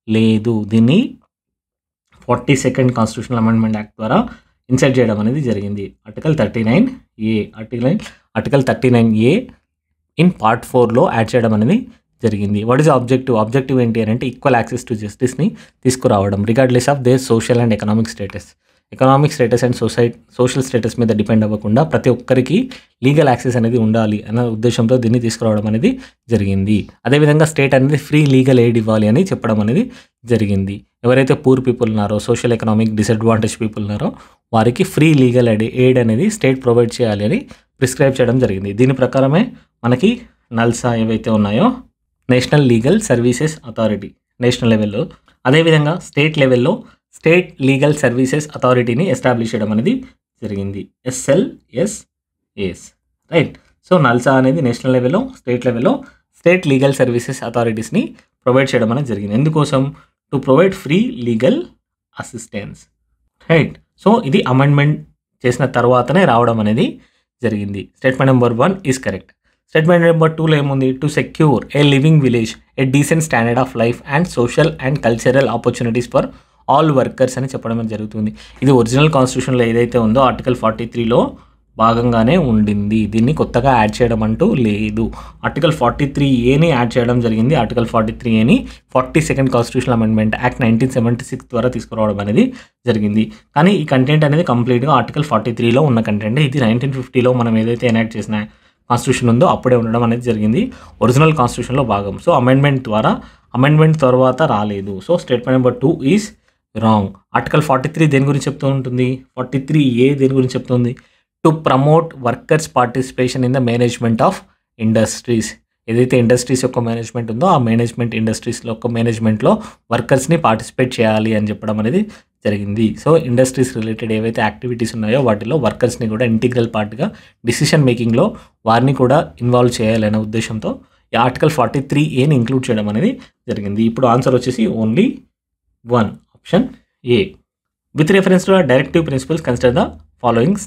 లేదు. దీన్ని 42nd కాన్స్టిట్యూషనల్ అమెండ్మెంట్ యాక్ట్ ద్వారా ఇన్సర్ట్ చేయడం అనేది జరిగింది. Article 39A article 39A in part 4లో యాడ్ చేయడం అనేది జరిగింది. వాట్ ఈస్ ఆబ్జెక్టివ్ ఏంటి అని అంటే ఈక్వల్ యాక్సెస్ టు జస్టిస్ని తీసుకురావడం regardless of their social and economic status and social status మీద డిపెండ్ అవ్వకుండా ప్రతి ఒక్కరికి లీగల్ యాక్సెస్ అనేది ఉండాలి అన్న ఉద్దేశంతో దీన్ని తీసుకురావడం అనేది జరిగింది. అదేవిధంగా స్టేట్ అనేది ఫ్రీ లీగల్ ఎయిడ్ ఇవ్వాలి అని చెప్పడం అనేది జరిగింది. ఎవరైతే పూర్ పీపుల్ ఉన్నారో, సోషల్ ఎకనామిక్ డిసడ్వాంటేజ్ పీపుల్ ఉన్నారో వారికి ఫ్రీ లీగల్ ఎయిడ్ అనేది స్టేట్ ప్రొవైడ్ చేయాలి అని ప్రిస్క్రైబ్ చేయడం జరిగింది. దీని ప్రకారమే మనకి నల్సా ఏవైతే ఉన్నాయో national legal services authority national లెవెల్లో, అదేవిధంగా స్టేట్ లెవెల్లో స్టేట్ లీగల్ సర్వీసెస్ అథారిటీని ఎస్టాబ్లిష్ చేయడం అనేది జరిగింది. SLSAs right. సో నల్సా అనేది నేషనల్ లెవెల్లో, స్టేట్ లెవెల్లో స్టేట్ లీగల్ సర్వీసెస్ అథారిటీస్ని ప్రొవైడ్ చేయడం అనేది జరిగింది. ఎందుకోసం? To provide free legal assistance right. So ఇది అమెండ్మెంట్ చేసిన తర్వాతనే రావడం అనేది జరిగింది. Statement number 1 is correct. Statement number 2లో ఏముంది? To secure A living village, a decent standard of life and social and cultural opportunities for all workers అని చెప్పడం జరుగుతుంది. ఇది ఒరిజినల్ కాన్స్టిట్యూషన్లో ఏదైతే ఉందో ఆర్టికల్ 43లో భాగంగానే ఉండింది. దీన్ని కొత్తగా యాడ్ చేయడం అంటూ లేదు. ఆర్టికల్ 43Aని యాడ్ చేయడం జరిగింది. ఆర్టికల్ 43Aని 42nd కాన్స్టిట్యూషనల్ అమెండ్మెంట్ యాక్ట్ 1976 ద్వారా తీసుకురావడం అనేది జరిగింది. కానీ ఈ కంటెంట్ అనేది కంప్లీట్గా ఆర్టికల్ 43లో ఉన్న కంటెంట్. ఇది 1950లో మనం ఏదైతే ఎనాక్ట్ చేసిన కాన్స్టిట్యూషన్ ఉందో అప్పుడే ఉండడం అనేది జరిగింది. ఒరిజినల్ కాన్స్టిట్యూషన్లో భాగం. సో అమెండ్మెంట్ తర్వాత రాలేదు. So statement number 2 is wrong. Article 43 దేని గురించి చెప్తూ ఉంటుంది? 43A దేని గురించి చెప్తుంది? To promote workers participation in the management of industries. ఏదైతే ఇండస్ట్రీస్ యొక్క మేనేజ్మెంట్ ఉందో ఆ ఇండస్ట్రీస్లో యొక్క మేనేజ్మెంట్లో వర్కర్స్ని పార్టిసిపేట్ చేయాలి అని చెప్పడం అనేది జరిగింది. సో ఇండస్ట్రీస్ రిలేటెడ్ ఏవైతే యాక్టివిటీస్ ఉన్నాయో వాటిలో వర్కర్స్ని కూడా ఇంటిగ్రల్ పార్ట్గా డిసిషన్ మేకింగ్లో వారిని కూడా ఇన్వాల్వ్ చేయాలనే ఉద్దేశంతో ఈ ఆర్టికల్ 43Aని ఇంక్లూడ్ చేయడం అనేది జరిగింది. ఇప్పుడు ఆన్సర్ వచ్చేసి only 1 option A. With reference to directive principles consider the following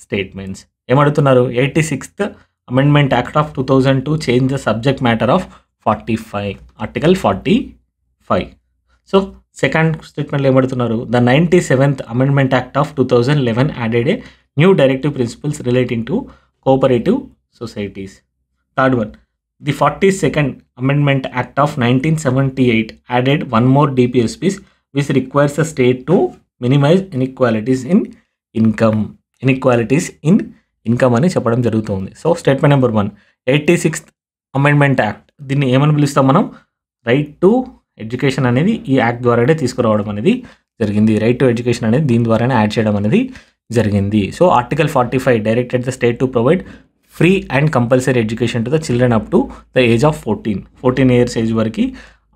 statements. ఏమడుతున్నారు? 86th amendment act of 2002 change the subject matter of 45 article 45. So second స్టేట్మెంట్లో ఏమడుతున్నారు? The 97th amendment act of 2011 added a new directive principles relating to cooperative societies. Third one, the 42nd amendment act of 1978 added one more DPSPs which requires the state to minimize inequalities in income అని చెప్పడం జరుగుతుంది. So statement number 1, 86th amendment act, దీన్ని ఏమని పిలుస్తాం మనం? Right to education అనేది ఈ act ద్వారానే తీసుకురావడం అనేది జరిగింది. రైట్ టు ఎడ్యుకేషన్ అనేది దీని ద్వారానే యాడ్ చేయడం అనేది జరిగింది. So article 45 directed the state to provide free and compulsory education to the children up to the age of 14 years age వరకు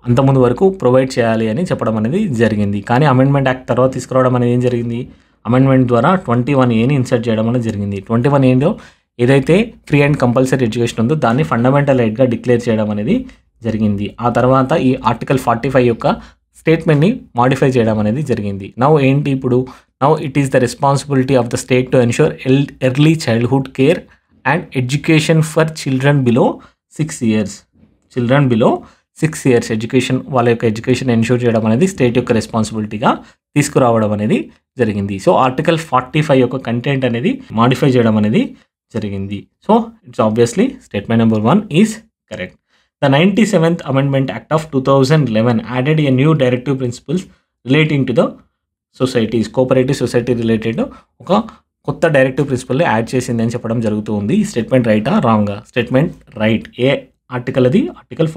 అంతకుముందు వరకు ప్రొవైడ్ చేయాలి అని చెప్పడం అనేది జరిగింది. కానీ అమెండ్మెంట్ యాక్ట్ తర్వాత తీసుకురావడం అనేది ఏం జరిగింది? అమెండ్మెంట్ ద్వారా 21Aని ఇన్సర్ట్ చేయడం అనేది జరిగింది. 21Aలో ఏదైతే ఫ్రీ అండ్ కంపల్సరీ ఎడ్యుకేషన్ ఉందో దాన్ని ఫండమెంటల్ రైట్గా డిక్లేర్ చేయడం అనేది జరిగింది. ఆ తర్వాత ఈ ఆర్టికల్ 45 యొక్క స్టేట్మెంట్ని మాడిఫై చేయడం అనేది జరిగింది. ఏంటి ఇప్పుడు? It is the responsibility of the state to ensure early childhood care and education for children below 6 years education, వాళ్ళ యొక్క ఎడ్యుకేషన్ ఎన్ష్యూర్ చేయడం అనేది స్టేట్ యొక్క రెస్పాన్సిబిలిటీగా తీసుకురావడం అనేది జరిగింది. సో ఆర్టికల్ 45 యొక్క కంటెంట్ అనేది మాడిఫై చేయడం అనేది జరిగింది. So it's obviously statement number 1 is correct. The 97th amendment act of 2011 added a new directive principles relating to the societies, cooperative society related ఒక కొత్త డైరెక్టివ్ ప్రిన్సిపల్ యాడ్ చేసింది అని చెప్పడం జరుగుతూ ఉంది. స్టేట్మెంట్ రైటా రాంగా? Statement right. ఏ ఆర్టికల్ అది? ఆర్టికల్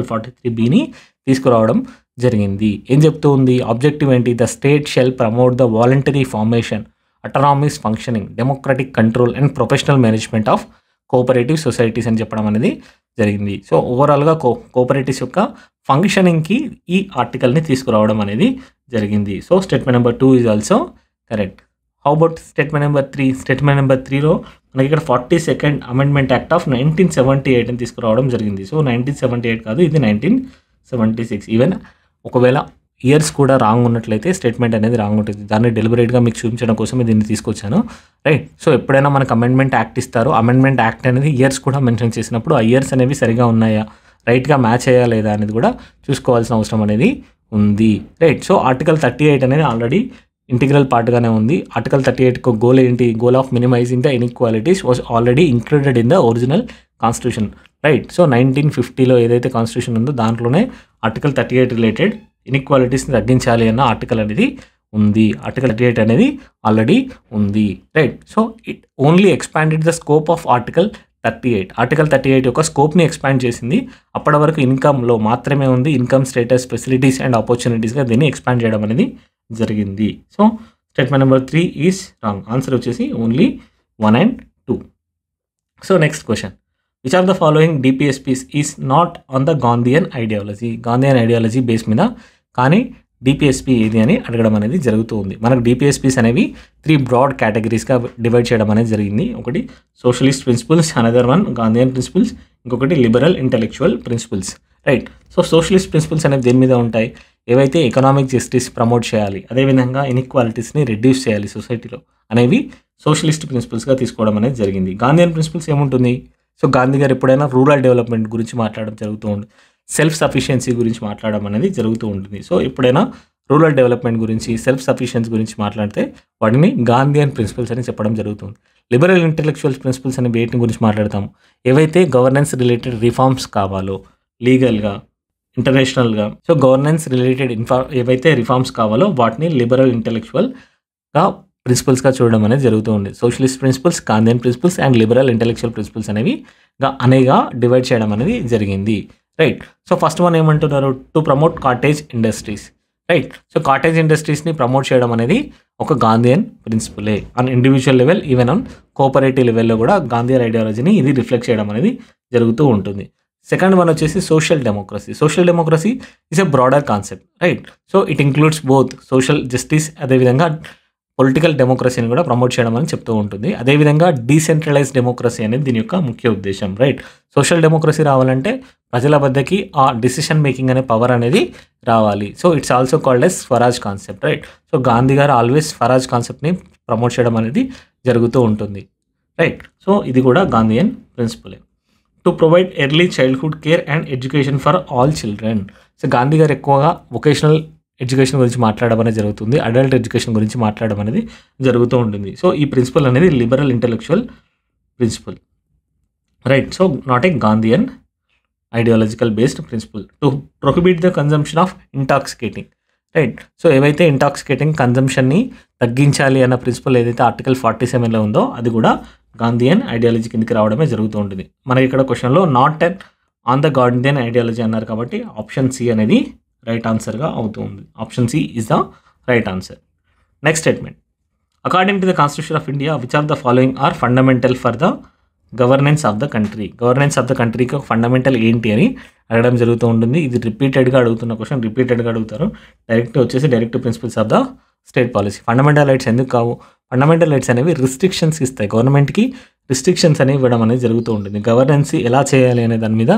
43Bని తీసుకురావడం జరిగింది. ఏం చెప్తూ ఉంది? ఆబ్జెక్టివ్ ఏంటి? The state shall promote the voluntary formation, autonomous functioning, democratic control and professional management of cooperative societies అని చెప్పడం అనేది జరిగింది. సో ఓవరాల్గా కోఆపరేటివ్స్ యొక్క ఫంక్షనింగ్కి ఈ ఆర్టికల్ని తీసుకురావడం అనేది జరిగింది. So statement number 2 is also correct. How about statement number 3? Statement number 3లో మనకి ఇక్కడ 42nd అమెండ్మెంట్ యాక్ట్ ఆఫ్ 1978 అని తీసుకురావడం జరిగింది. సో 1978 కాదు, ఇది 1976. ఈవెన్ ఒకవేళ ఇయర్స్ కూడా రాంగ్ ఉన్నట్లయితే స్టేట్మెంట్ అనేది రాంగ్ ఉంటుంది. దాన్ని డెలిబరేట్గా మీకు చూపించడం కోసమే దీన్ని తీసుకొచ్చాను. రైట్. సో ఎప్పుడైనా మనకు అమెండ్మెంట్ యాక్ట్ ఇస్తారు, అమెండ్మెంట్ యాక్ట్ అనేది ఇయర్స్ కూడా మెన్షన్ చేసినప్పుడు ఆ ఇయర్స్ అనేవి సరిగా ఉన్నాయా రైట్గా మ్యాచ్ అయ్యా లేదా అనేది కూడా చూసుకోవాల్సిన అవసరం అనేది ఉంది, రైట్. సో ఆర్టికల్ 38 అనేది ఆల్రెడీ ఇంటిగ్రల్ పార్ట్గానే ఉంది. ఆర్టికల్ 38 గోల్ ఏంటి? Goal of minimizing the inequalities was already included in the original constitution, right. So 1950లో ఏదైతే కాన్స్టిట్యూషన్ ఉందో దాంట్లోనే ఆర్టికల్ 38 రిలేటెడ్ ఇన్ఈక్వాలిటీస్ని తగ్గించాలి అన్న ఆర్టికల్ అనేది ఉంది. ఆర్టికల్ 38 అనేది ఆల్రెడీ ఉంది, right. So it only expanded the scope of article 38. Article 38 యొక్క స్కోప్ని ఎక్స్పాండ్ చేసింది. అప్పటి వరకు ఇన్కమ్లో మాత్రమే ఉంది. ఇన్కమ్ స్టేటస్, ఫెసిలిటీస్ అండ్ ఆపర్చునిటీస్గా దీన్ని ఎక్స్పాండ్ చేయడం అనేది జరిగింది. So statement number 3 is wrong. Answer వచ్చేసి only 1 and 2. So next question, which of the following DPSPs is not on the Gandhian ideology? Gandhian ideology base మీద కానీ డిపిఎస్పీ ఏది అని అడగడం అనేది జరుగుతూ ఉంది. మనకు డిపిఎస్పీస్ అనేవి 3 బ్రాడ్ కేటగిరీస్గా డివైడ్ చేయడం అనేది జరిగింది. ఒకటి socialist principles, another one Gandhian principles, ఇంకొకటి liberal intellectual principles, right. So socialist principles అనేవి దేని మీద ఉంటాయి? ఏవైతే ఎకనామిక్ జస్టిస్ ప్రమోట్ చేయాలి, అదేవిధంగా ఇన్ఈక్వాలిటీస్ని రెడ్యూస్ చేయాలి సొసైటీలో అనేవి సోషలిస్ట్ ప్రిన్సిపల్స్గా తీసుకోవడం అనేది జరిగింది. గాంధీయన్ ప్రిన్సిపల్స్ ఏముంటుంది? సో గాంధీ గారు ఎప్పుడైనా రూరల్ డెవలప్మెంట్ గురించి మాట్లాడడం జరుగుతూ ఉంటుంది, సెల్ఫ్ సఫిషియన్సీ గురించి మాట్లాడడం అనేది జరుగుతూ ఉంటుంది. సో ఎప్పుడైనా రూరల్ డెవలప్మెంట్ గురించి, సెల్ఫ్ సఫిషియన్సీ గురించి మాట్లాడితే వాటిని గాంధీయన్ ప్రిన్సిపల్స్ అని చెప్పడం జరుగుతుంది. లిబరల్ ఇంటెలెక్చువల్ ప్రిన్సిపల్స్ అనే వేటి గురించి మాట్లాడతాము? ఏవైతే గవర్నెన్స్ రిలేటెడ్ రిఫార్మ్స్ కావాలో లీగల్గా, ఇంటర్నేషనల్గా, సో గవర్నెన్స్ రిలేటెడ్ ఏవైతే రిఫార్మ్స్ కావాలో వాటిని లిబరల్ ఇంటెలెక్చువల్గా ప్రిన్సిపల్స్గా చూడడం అనేది జరుగుతూ ఉంది. Socialist principles, Gandhian principles and liberal intellectual principles అనేగా డివైడ్ చేయడం అనేది జరిగింది, రైట్. సో ఫస్ట్ వన్ ఏమంటున్నారు? To promote cottage industries, right. So cottage ఇండస్ట్రీస్ని ప్రమోట్ చేయడం అనేది ఒక గాంధీయన్ ప్రిన్సిపలే. On individual level, even on cooperative లెవెల్లో కూడా గాంధీయన్ ఐడియాలజీని ఇది రిఫ్లెక్ట్ చేయడం అనేది జరుగుతూ ఉంటుంది. సెకండ్ వన్ వచ్చేసి social democracy. Social democracy is a broader concept, right. So it includes both social justice, అదేవిధంగా పొలిటికల్ డెమోక్రసీని కూడా ప్రమోట్ చేయడం అని చెప్తూ ఉంటుంది. అదేవిధంగా డీసెంట్రలైజ్డ్ డెమోక్రసీ అనేది దీని యొక్క ముఖ్య ఉద్దేశం, రైట్. సోషల్ డెమోక్రసీ రావాలంటే ప్రజల వద్దకి ఆ డిసిషన్ మేకింగ్ అనే పవర్ అనేది రావాలి. So it's also called as Swaraj concept, right. So Gandhi గారు ఆల్వేస్ స్వరాజ్ కాన్సెప్ట్ని ప్రమోట్ చేయడం అనేది జరుగుతూ ఉంటుంది, రైట్. సో ఇది కూడా గాంధీయన్ ప్రిన్సిపలే. To provide early childhood care and education for all children. So Gandhi గారు ఎక్కువగా వొకేషనల్ ఎడ్యుకేషన్ గురించి మాట్లాడడం అనేది జరుగుతుంది, అడల్ట్ ఎడ్యుకేషన్ గురించి మాట్లాడడం అనేది జరుగుతూ ఉంటుంది. సో ఈ ప్రిన్సిపల్ అనేది liberal intellectual principle, right. So not a Gandhian ideological based principle. To prohibit the consumption of intoxicating, right. So ఏవైతే ఇంటాక్సికేటింగ్ కన్జంప్షన్ని తగ్గించాలి అన్న ప్రిన్సిపల్ ఏదైతే ఆర్టికల్ 47లో ఉందో అది కూడా గాంధీయన్ ఐడియాలజీ కిందకి రావడమే జరుగుతూ ఉంటుంది. మనకి ఇక్కడ క్వశ్చన్లో not on the Gandhian ideology అన్నారు కాబట్టి ఆప్షన్ సి అనేది రైట్ ఆన్సర్గా అవుతూ ఉంది. Option C is the right answer. Next statement, according to the constitution of India which of the following are fundamental for the governance of the country? Governance of the కంట్రీకి ఒక fundamental ఏంటి అని అడగడం జరుగుతూ ఉంటుంది. ఇది రిపీటెడ్గా అడుగుతున్న క్వశ్చన్, రిపీటెడ్గా అడుగుతారు. Direct principles of the state policy. Fundamental rights ఎందుకు కావు? ఫండమెంటల్ రైట్స్ అనేవి రిస్ట్రిక్షన్స్ ఇస్తాయి, గవర్నమెంట్కి రిస్ట్రిక్షన్స్ అనేవి ఇవ్వడం అనేది జరుగుతూ ఉంటుంది. గవర్నెన్స్ ఎలా చేయాలి అనే దాని మీద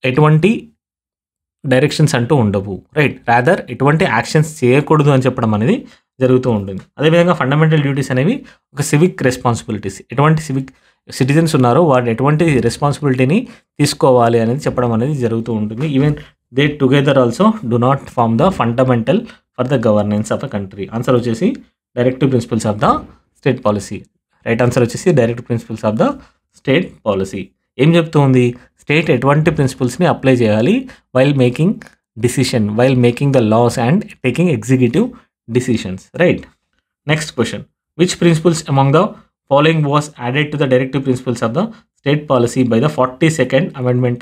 ఎటువంటి డైరెక్షన్స్ అంటూ ఉండవు, రైట్. రాదర్ ఎటువంటి యాక్షన్స్ చేయకూడదు అని చెప్పడం అనేది జరుగుతూ ఉంటుంది. అదేవిధంగా ఫండమెంటల్ డ్యూటీస్ అనేవి ఒక సివిక్ రెస్పాన్సిబిలిటీస్. ఎటువంటి సివిక్ సిటిజన్స్ ఉన్నారో వారు ఎటువంటి రెస్పాన్సిబిలిటీని తీసుకోవాలి అనేది చెప్పడం అనేది జరుగుతూ ఉంటుంది. Even they together also do not form the fundamental for the governance of the country. Answer వచ్చేసి directive principles of the state policy. Right answer వచ్చేసి directive principles of the state policy. ఏం చెప్తుంది? స్టేట్ ఎటువంటి ప్రిన్సిపల్స్ని apply చేయాలి while making decision, while making the laws and taking executive decisions, right. Next question, which principles among the following was added to the directive principles of the state policy by the 42nd amendment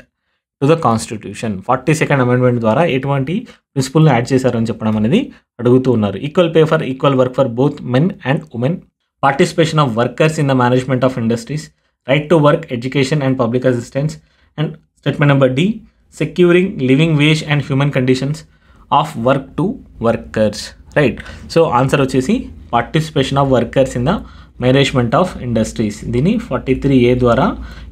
to the constitution? 42nd amendment ద్వారా ఎటువంటి ప్రిన్సిపల్ని add చేశారని చెప్పడం అనేది అడుగుతూ ఉన్నారు. Equal pay for equal work for both men and women, participation of workers in the management of industries, right to work, education and public assistance, and statement number D, securing living wage and human conditions of work to workers, right. So answer వచ్చేసి participation of workers in the management of industries. దీన్ని 43A ద్వారా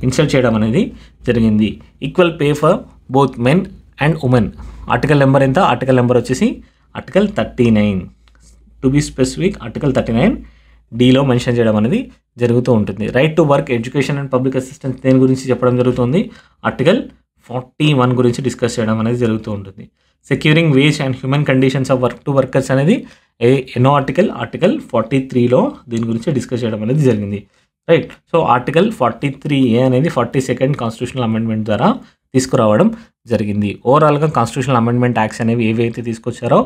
insert చేయడం అనేది జరిగింది. Equal pay for both men and women, article number ఎంత? Article number వచ్చేసి article 39. To be specific article 39Dలో mention చేయడం అనేది జరుగుతూ ఉంటుంది. Right to work, education and public assistance దేని గురించి చెప్పడం జరుగుతుంది? ఆర్టికల్ 41 గురించి డిస్కస్ చేయడం అనేది జరుగుతూ ఉంటుంది. Securing wage and human conditions of work to workers అనేది ఎన్నో ఆర్టికల్ 43లో దీని గురించి డిస్కస్ చేయడం అనేది జరిగింది. రైట్. సో ఆర్టికల్ 43A అనేది 42nd కాన్స్టిట్యూషనల్ అమెండ్మెంట్ ద్వారా తీసుకురావడం జరిగింది. ఓవరాల్గా కాన్స్టిట్యూషనల్ అమెండ్మెంట్ యాక్ట్స్ అనేవి ఏవైతే తీసుకొచ్చారో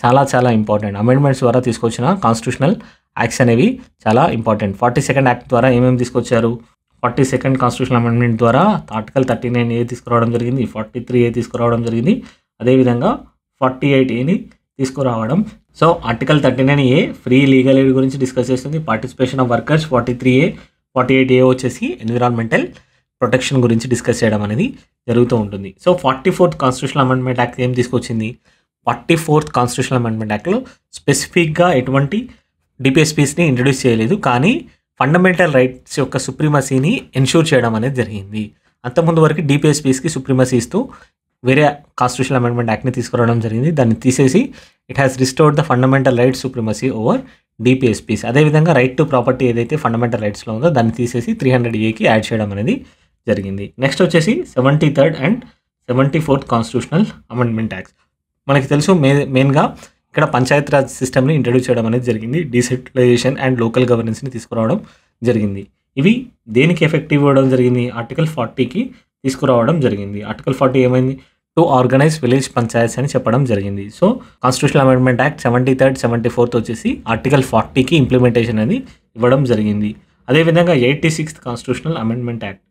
చాలా ఇంపార్టెంట్. అమెండ్మెంట్స్ ద్వారా తీసుకొచ్చిన కాన్స్టిట్యూషనల్ యాక్ట్స్ అనేవి చాలా ఇంపార్టెంట్. 42nd యాక్ట్ ద్వారా ఏమేమి తీసుకొచ్చారు? 42nd కాన్స్టిట్యూషనల్ అమెండ్మెంట్ ద్వారా ఆర్టికల్ 39A తీసుకురావడం జరిగింది, 43A తీసుకురావడం జరిగింది, అదేవిధంగా 48Aని తీసుకురావడం. So article 39A free legal aid గురించి డిస్కస్ చేస్తుంది, participation of workers. 43A 48A వచ్చేసి ఎన్విరాన్మెంటల్ ప్రొటెక్షన్ గురించి డిస్కస్ చేయడం అనేది జరుగుతూ ఉంటుంది. So 44th constitutional amendment act ఏం తీసుకొచ్చింది? 44th కాన్స్టిట్యూషనల్ అమెండ్మెంట్ యాక్ట్లో స్పెసిఫిక్గా ఎటువంటి డిపిఎస్పీస్ని ఇంట్రడ్యూస్ చేయలేదు, కానీ ఫండమెంటల్ రైట్స్ యొక్క సుప్రీమసీని ఎన్షూర్ చేయడం అనేది జరిగింది. అంతకుముందు వరకు డిపిఎస్పీస్కి సుప్రీమసీ ఇస్తూ వేరే కాన్స్టిట్యూషనల్ అమెండ్మెంట్ యాక్ట్ని తీసుకురావడం జరిగింది. దాన్ని తీసేసి it has restored the fundamental rights supremacy over DPSPs. అదేవిధంగా రైట్ టు ప్రాపర్టీ ఏదైతే ఫండమెంటల్ రైట్స్లో ఉందో దాన్ని తీసేసి 300Aకి యాడ్ చేయడం అనేది జరిగింది. నెక్స్ట్ వచ్చేసి 73rd and 74th constitutional amendment acts. మనకి తెలుసు మెయిన్గా ఇక్కడ పంచాయత్ రాజ్ సిస్టమ్ని ఇంట్రడ్యూస్ చేయడం అనేది జరిగింది. డీసెంట్రలైజేషన్ అండ్ లోకల్ గవర్నెన్స్ని తీసుకురావడం జరిగింది. ఇవి దేనికి ఎఫెక్టివ్ ఇవ్వడం జరిగింది? ఆర్టికల్ 40కి తీసుకురావడం జరిగింది. ఆర్టికల్ 40 ఏమైంది? టు ఆర్గనైజ్ విలేజ్ పంచాయత్స్ అని చెప్పడం జరిగింది. So constitutional amendment act 73rd 74th వచ్చేసి ఆర్టికల్ 40కి ఇంప్లిమెంటేషన్ అనేది ఇవ్వడం జరిగింది. అదేవిధంగా 86th కాన్స్టిట్యూషనల్ అమెండ్మెంట్ యాక్ట్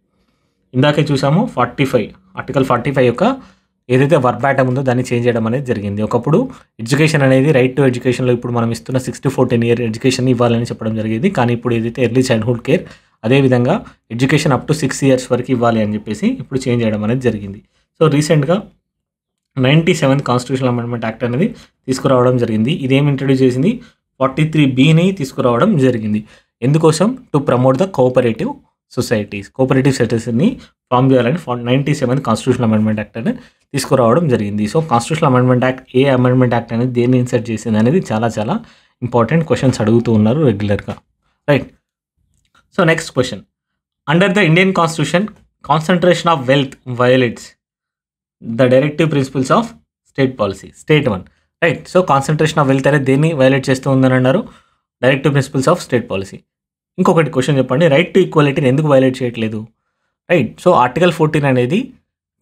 ఇందాకే చూసాము. 45 ఆర్టికల్ 45 యొక్క ఏదైతే వర్బాటం ఉందో దాన్ని చేంజ్ చేయడం అనేది జరిగింది. ఒకప్పుడు ఎడ్యుకేషన్ అనేది రైట్ టు ఎడ్యుకేషన్లో ఇప్పుడు మనం ఇస్తున్న 6 to 14 year ఎడ్యుకేషన్ ఇవ్వాలని చెప్పడం జరిగింది. కానీ ఇప్పుడు ఏదైతే ఎర్లీ చైల్డ్హుడ్ కేర్, అదేవిధంగా ఎడ్యుకేషన్ అప్ టు 6 years వరకు ఇవ్వాలి అని చెప్పేసి ఇప్పుడు చేంజ్ చేయడం అనేది జరిగింది. సో రీసెంట్గా 97th కాన్స్టిట్యూషనల్ అమెండ్మెంట్ యాక్ట్ అనేది తీసుకురావడం జరిగింది. ఇదేం ఇంట్రడ్యూస్ చేసింది? 43Bని తీసుకురావడం జరిగింది. ఎందుకోసం? టు ప్రమోట్ ద కోఆపరేటివ్ సొసైటీస్ని ఫామ్ చేయాలని 97th కాన్స్టిట్యూషనల్ అమెండ్మెంట్ యాక్ట్ అనేది తీసుకురావడం జరిగింది. సో కాన్స్టిట్యూషనల్ అమెండ్మెంట్ యాక్ట్ ఏ అమెండ్మెంట్ యాక్ట్ అనేది దేన్ని ఇన్సర్ట్ చేసింది అనేది చాలా ఇంపార్టెంట్ క్వశ్చన్స్ అడుగుతూ ఉన్నారు రెగ్యులర్గా. Right. So next question, under the Indian constitution concentration of wealth violates the directive principles of state policy. State 1. Right. So concentration of wealth అనేది దేన్ని వైలేట్ చేస్తూ ఉందని అన్నారు? Directive principles of state policy. ఇంకొకటి question చెప్పండి, right to ఈక్వాలిటీని ఎందుకు violate చేయట్లేదు? రైట్. సో ఆర్టికల్ 14 అనేది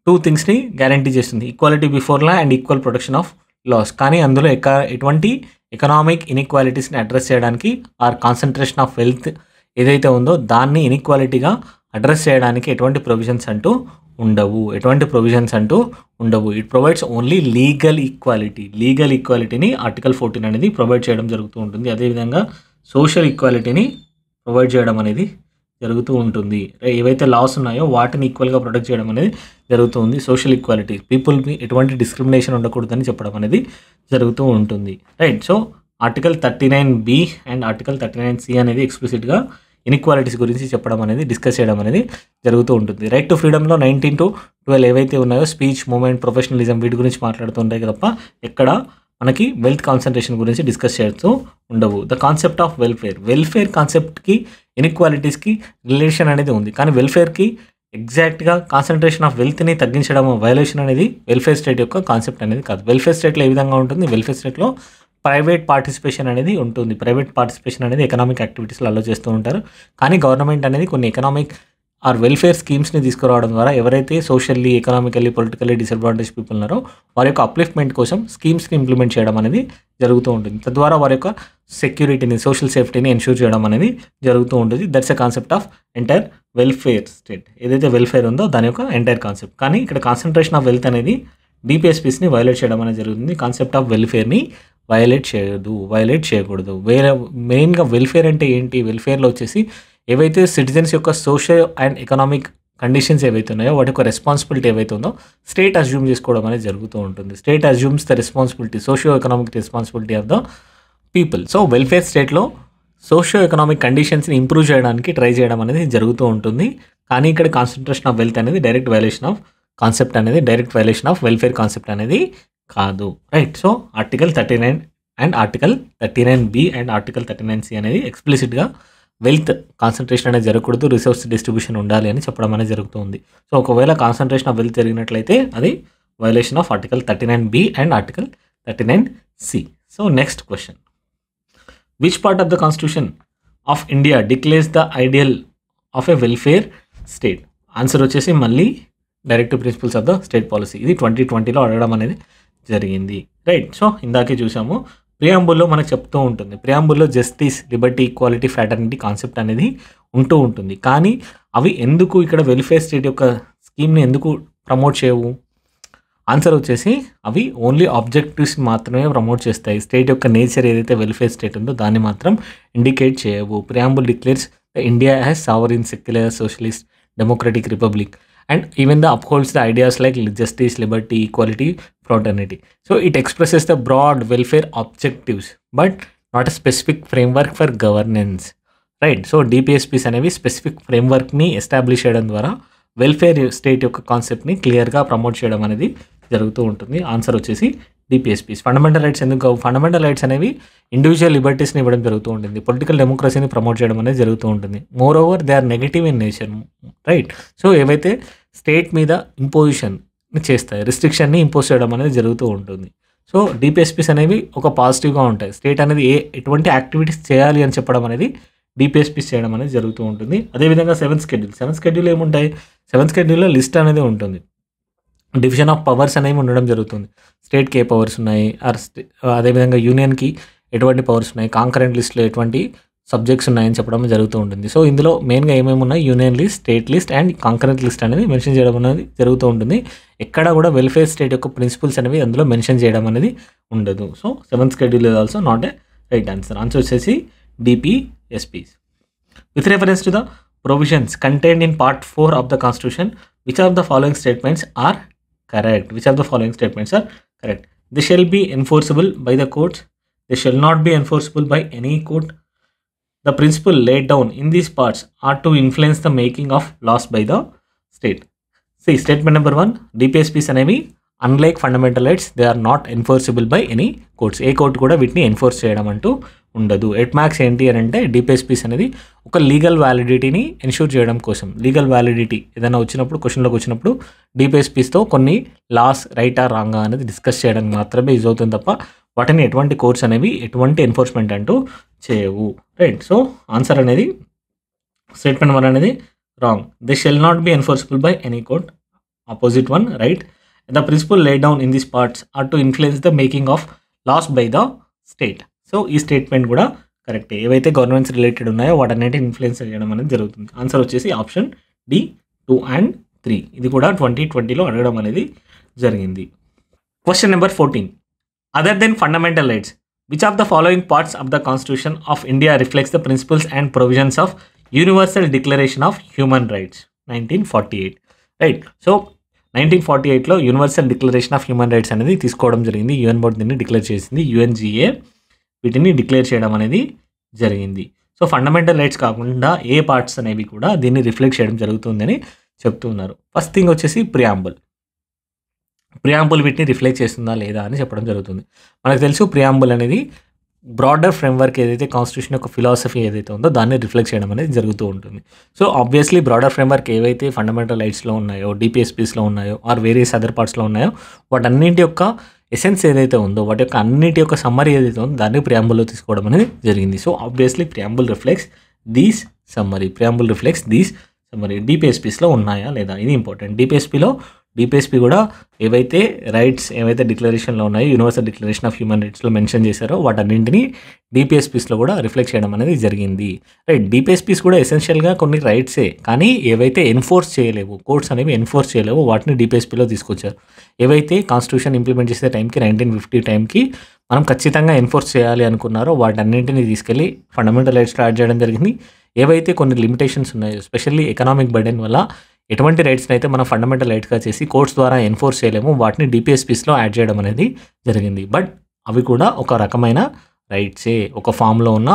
2 థింగ్స్ని గ్యారంటీ చేస్తుంది, equality before law and equal protection of laws. కానీ అందులో ఎటువంటి ఎకనామిక్ ఇన్ఈక్వాలిటీస్ని అడ్రస్ చేయడానికి ఆర్ కాన్సన్ట్రేషన్ ఆఫ్ వెల్త్ ఏదైతే ఉందో దాన్ని ఇన్ఈక్వాలిటీగా అడ్రస్ చేయడానికి ఎటువంటి ప్రొవిజన్స్ అంటూ ఉండవు. ఇట్ ప్రొవైడ్స్ ఓన్లీ లీగల్ ఈక్వాలిటీని ఆర్టికల్ 14 అనేది ప్రొవైడ్ చేయడం జరుగుతూ ఉంటుంది. అదేవిధంగా సోషల్ ఈక్వాలిటీని ప్రొవైడ్ చేయడం అనేది జరుగుతూ ఉంటుంది. ఏవైతే లాస్ ఉన్నాయో వాటిని ఈక్వల్గా ప్రొటెక్ట్ చేయడం అనేది జరుగుతుంది. సోషల్ ఈక్వాలిటీ, పీపుల్కి ఎటువంటి డిస్క్రిమినేషన్ ఉండకూడదని చెప్పడం అనేది జరుగుతూ ఉంటుంది. Right. So article 39B and article 39C అనేది ఎక్స్ప్లిసిట్గా ఇన్ఈక్వాలిటీస్ గురించి చెప్పడం అనేది డిస్కస్ చేయడం అనేది జరుగుతూ ఉంటుంది. రైట్ టు ఫ్రీడమ్లో 19 to 12 ఏవైతే ఉన్నాయో స్పీచ్, మూమెంట్, ప్రొఫెషనలిజం వీటి గురించి మాట్లాడుతూ ఉంటాయి తప్ప ఎక్కడ మనకి వెల్త్ కాన్సన్ట్రేషన్ గురించి డిస్కస్ చేస్తూ ఉండవు. ద కాన్సెప్ట్ ఆఫ్ వెల్ఫేర్ కాన్సెప్ట్కి ఇన్ఈక్వాలిటీస్కి రిలేషన్ అనేది ఉంది. కానీ వెల్ఫేర్కి ఎగ్జాక్ట్గా కాన్సన్ట్రేషన్ ఆఫ్ వెల్త్ని తగ్గించడం వయలేషన్ అనేది వెల్ఫేర్ స్టేట్ యొక్క కాన్సెప్ట్ అనేది కాదు. వెల్ఫేర్ స్టేట్లో ఏ విధంగా ఉంటుంది? వెల్ఫేర్ స్టేట్లో ప్రైవేట్ పార్టిసిపేషన్ అనేది ఉంటుంది. ప్రైవేట్ పార్టిసిపేషన్ అనేది ఎకనామిక్ యాక్టివిటీస్లో అలో చేస్తూ ఉంటారు. కానీ గవర్నమెంట్ అనేది కొన్ని ఎకనామిక్ ఆర్ వెల్ఫేర్ స్కీమ్స్ని తీసుకురావడం ద్వారా ఎవరైతే socially, economically, politically disadvantage people ఉన్నారో వారి యొక్క అప్లిఫ్ట్మెంట్ కోసం స్కీమ్స్ని ఇంప్లిమెంట్ చేయడం అనేది జరుగుతూ ఉంటుంది. తద్వారా వారి యొక్క సెక్యూరిటీని, సోషల్ సేఫ్టీని ఎన్షూర్ చేయడం అనేది జరుగుతూ ఉంటుంది. That's a concept of entire welfare state. ఏదైతే వెల్ఫేర్ ఉందో దాని యొక్క ఎంటైర్ కాన్సెప్ట్. కానీ ఇక్కడ కాన్సన్ట్రేషన్ ఆఫ్ వెల్త్ అనేది డిపిఎస్పీస్ని వైలేట్ చేయడం అనేది జరుగుతుంది. కాన్సెప్ట్ ఆఫ్ వెల్ఫేర్ని వైలేట్ చేయకూడదు. మెయిన్గా వెల్ఫేర్ అంటే ఏంటి? వెల్ఫేర్లో వచ్చేసి ఏవైతే సిటిజన్స్ యొక్క సోషల్ అండ్ ఎకనామిక్ కండిషన్స్ ఏవైతే ఉన్నాయో వాటి యొక్క రెస్పాన్సిబిలిటీ ఏవైతే ఉందో స్టేట్ అజ్యూమ్ చేసుకోవడం అనేది జరుగుతూ ఉంటుంది. State assumes the responsibility, socio economic responsibility of the people. So welfare స్టేట్లో సోషియో ఎకనామిక్ కండిషన్స్ని ఇంప్రూవ్ చేయడానికి ట్రై చేయడం అనేది జరుగుతూ ఉంటుంది. కానీ ఇక్కడ కాన్సన్ట్రేషన్ ఆఫ్ వెల్త్ అనేది డైరెక్ట్ వైలేషన్ ఆఫ్ కాన్సెప్ట్ అనేది, direct violation of welfare concept అనేది కాదు. Right. So article 39 and article 39B and article 39C అనేది ఎక్స్ప్లిసిట్గా వెల్త్ కాన్సన్ట్రేషన్ అనేది జరగకూడదు, రిసోర్స్ డిస్ట్రిబ్యూషన్ ఉండాలి అని చెప్పడం అనేది జరుగుతుంది. సో ఒకవేళ కాన్సన్ట్రేషన్ ఆఫ్ వెల్త్ జరిగినట్లయితే అది violation of article 39B and article 39C. So next question, which part of the constitution of India declares the ideal of a welfare state? Answer వచ్చేసి మళ్ళీ directive principles of the state policy. ఇది 2020లో అడగడం అనేది జరిగింది, right. So ఇందాకే చూసాము, ప్రియాంబుల్లో మనకు చెప్తూ ఉంటుంది, ప్రియాంబుల్లో justice, liberty, equality, fraternity concept అనేది ఉంటూ ఉంటుంది. కానీ అవి ఎందుకు ఇక్కడ వెల్ఫేర్ స్టేట్ యొక్క స్కీమ్ని ఎందుకు ప్రమోట్ చేయవు? ఆన్సర్ వచ్చేసి అవి ఓన్లీ ఆబ్జెక్టివ్స్ మాత్రమే ప్రమోట్ చేస్తాయి. స్టేట్ యొక్క నేచర్ ఏదైతే వెల్ఫేర్ స్టేట్ ఉందో దాన్ని మాత్రం ఇండికేట్ చేయవు. Preamble declares India has sovereign, secular, socialist, democratic republic and even the upholds the ideas like justice, liberty, equality, fraternity. So it expresses the broad welfare objectives but not a specific framework for governance, right? So DPSPs అనేవి specific ఫ్రేమ్వర్క్ని establish చేయడం ద్వారా welfare state యొక్క కాన్సెప్ట్ని క్లియర్గా promote చేయడం అనేది జరుగుతూ ఉంటుంది. ఆన్సర్ వచ్చేసి DPSPs. ఫండమెంటల్ రైట్స్ ఎందుకు? ఫండమెంటల్ రైట్స్ అనేవి ఇండివిజువల్ లిబర్టీస్ని ఇవ్వడం జరుగుతూ ఉంటుంది, పొలిటికల్ డెమోక్రసీని ప్రమోట్ చేయడం అనేది జరుగుతూ ఉంటుంది. Moreover they are negative in nature, right. So ఏవైతే స్టేట్ మీద ఇంపోజిషన్ చేస్తాయి, రిస్ట్రిక్షన్ని ఇంపోజ్ చేయడం అనేది జరుగుతూ ఉంటుంది. సో DPSPs అనేవి ఒక పాజిటివ్గా ఉంటాయి. స్టేట్ అనేది ఎటువంటి యాక్టివిటీస్ చేయాలి అని చెప్పడం అనేది DPSPs చేయడం అనేది జరుగుతూ ఉంటుంది. అదేవిధంగా సెవెంత్ షెడ్యూల్ ఏముంటాయి? సెవెంత్ షెడ్యూల్లో లిస్ట్ అనేది ఉంటుంది, డివిజన్ ఆఫ్ పవర్స్ అనేవి ఉండడం జరుగుతుంది. స్టేట్కి ఏ పవర్స్ ఉన్నాయి, అదేవిధంగా యూనియన్కి ఎటువంటి పవర్స్ ఉన్నాయి, కాంకరెంట్ లిస్ట్లో ఎటువంటి సబ్జెక్ట్స్ ఉన్నాయని చెప్పడం జరుగుతూ ఉంటుంది. సో ఇందులో మెయిన్గా ఏమేమి ఉన్నాయి? Union list, state list and concurrent list అనేది మెన్షన్ చేయడం అనేది జరుగుతూ ఉంటుంది. ఎక్కడ కూడా వెల్ఫేర్ స్టేట్ యొక్క ప్రిన్సిపల్స్ అనేవి అందులో మెన్షన్ చేయడం అనేది ఉండదు. So seventh schedule is also not a right answer. Answer వచ్చేసి DPSPs. With reference to the provisions contained in Part 4 of the Constitution, which of the following statements are correct? Which of the following statements are correct? They shall be enforceable by the courts. They shall not be enforceable by any court. The principle laid down in these parts are to influence the making of laws by the state. See, statement number 1, DPSPs అనేవి unlike fundamental rights they are not enforceable by any courts. ఏ court కూడా వీటిని enforce చేయడం అంటూ ఉండదు. At max ఏంటి అని అంటే DPSPs అనేది ఒక లీగల్ వ్యాలిడిటీని ఎన్ష్యూర్ చేయడం కోసం, లీగల్ వ్యాలిడిటీ ఏదైనా వచ్చినప్పుడు, క్వశ్చన్లోకి వచ్చినప్పుడు DPSPsతో కొన్ని లాస్ రైటా రాంగా అనేది డిస్కస్ చేయడానికి మాత్రమే యూజ్ అవుతుంది తప్ప వాటిని ఎటువంటి కోర్ట్స్ అనేవి ఎటువంటి ఎన్ఫోర్స్మెంట్ అంటూ చేయవు, రైట్. సో ఆన్సర్ అనేది స్టేట్మెంట్ 1 అనేది wrong. They shall not be enforceable by any court. Opposite one right. The principle laid down in these parts are to influence the making of laws by the state. So ఈ statement కూడా కరెక్టే. ఏవైతే governments related ఉన్నాయో వాటన్నిటి influence చేయడం అనేది జరుగుతుంది. Answer వచ్చేసి ఆప్షన్ D 2 and 3. ఇది కూడా 2020లో అడగడం అనేది జరిగింది. Question number 14. Other than fundamental rights, which of the following parts of the constitution of India reflects the principles and provisions of universal declaration of human rights 1948, right. So 1948లో universal declaration of human rights అనేది తీసుకోవడం జరిగింది. UN board దీన్ని declare చేసింది. UNGA వీటిని declare చేయడం అనేది జరిగింది. సో ఫండమెంటల్ రైట్స్ కాకుండా ఏ పార్ట్స్ అనేవి కూడా దీన్ని రిఫ్లెక్ట్ చేయడం జరుగుతుందని చెప్తున్నారు. ఫస్ట్ థింగ్ వచ్చేసి ప్రియాంబుల్ వీటిని రిఫ్లెక్ట్ చేస్తుందా లేదా అని చెప్పడం జరుగుతుంది. మనకు తెలుసు ప్రియాంబుల్ అనేది బ్రాడర్ ఫ్రేమ్వర్క్ ఏదైతే కాన్స్టిట్యూషన్ యొక్క ఫిలాసఫీ ఏదైతే ఉందో దాన్ని రిఫ్లెక్ట్ చేయడం అనేది జరుగుతూ ఉంటుంది. సో ఆబ్వియస్లీ బ్రాడర్ ఫ్రేమ్వర్క్ ఏవైతే ఫండమెంటల్ రైట్స్లో ఉన్నాయో, DPSPsలో ఉన్నాయో ఆర్ వేరియస్ అదర్ పార్ట్స్లో ఉన్నాయో వాటన్నింటి యొక్క ఎసెన్స్ ఏదైతే ఉందో, వాటి యొక్క అన్నిటి యొక్క సమ్మరీ ఏదైతే ఉందో దాన్ని ప్రియాంబుల్లో తీసుకోవడం అనేది జరిగింది. So obviously preamble reflects these summary. DPSPsలో ఉన్నాయా లేదా ఇది ఇంపార్టెంట్. DPSP కూడా ఏవైతే రైట్స్ ఏవైతే డిక్లరేషన్లో ఉన్నాయో, యూనివర్సల్ డిక్లరేషన్ ఆఫ్ హ్యూమన్ రైట్స్లో మెన్షన్ చేశారో వాటన్నింటినీ DPSPsలో కూడా రిఫ్లెక్ట్ చేయడం అనేది జరిగింది, రైట్. DPSPs కూడా ఎసెన్షియల్గా కొన్ని రైట్సే, కానీ ఏవైతే ఎన్ఫోర్స్ చేయలేవు, కోర్ట్స్ అనేవి ఎన్ఫోర్స్ చేయలేవు వాటిని DPSPలో తీసుకొచ్చారు. ఏవైతే కాన్స్టిట్యూషన్ ఇంప్లిమెంట్ చేసే టైంకి 1950 టైంకి మనం ఖచ్చితంగా ఎన్ఫోర్స్ చేయాలి అనుకున్నారో వాటన్నింటినీ తీసుకెళ్ళి ఫండమెంటల్ రైట్స్లో యాడ్ చేయడం జరిగింది. ఏవైతే కొన్ని లిమిటేషన్స్ ఉన్నాయో, ఎస్పెషల్లీ ఎకనామిక్ బర్డెన్ వల్ల ఎటువంటి రైట్స్ని అయితే మనం ఫండమెంటల్ రైట్స్గా చేసి కోర్ట్స్ ద్వారా ఎన్ఫోర్స్ చేయలేము వాటిని DPSPsలో యాడ్ చేయడం అనేది జరిగింది. బట్ అవి కూడా ఒక రకమైన రైట్సే, ఒక ఫామ్లో ఉన్న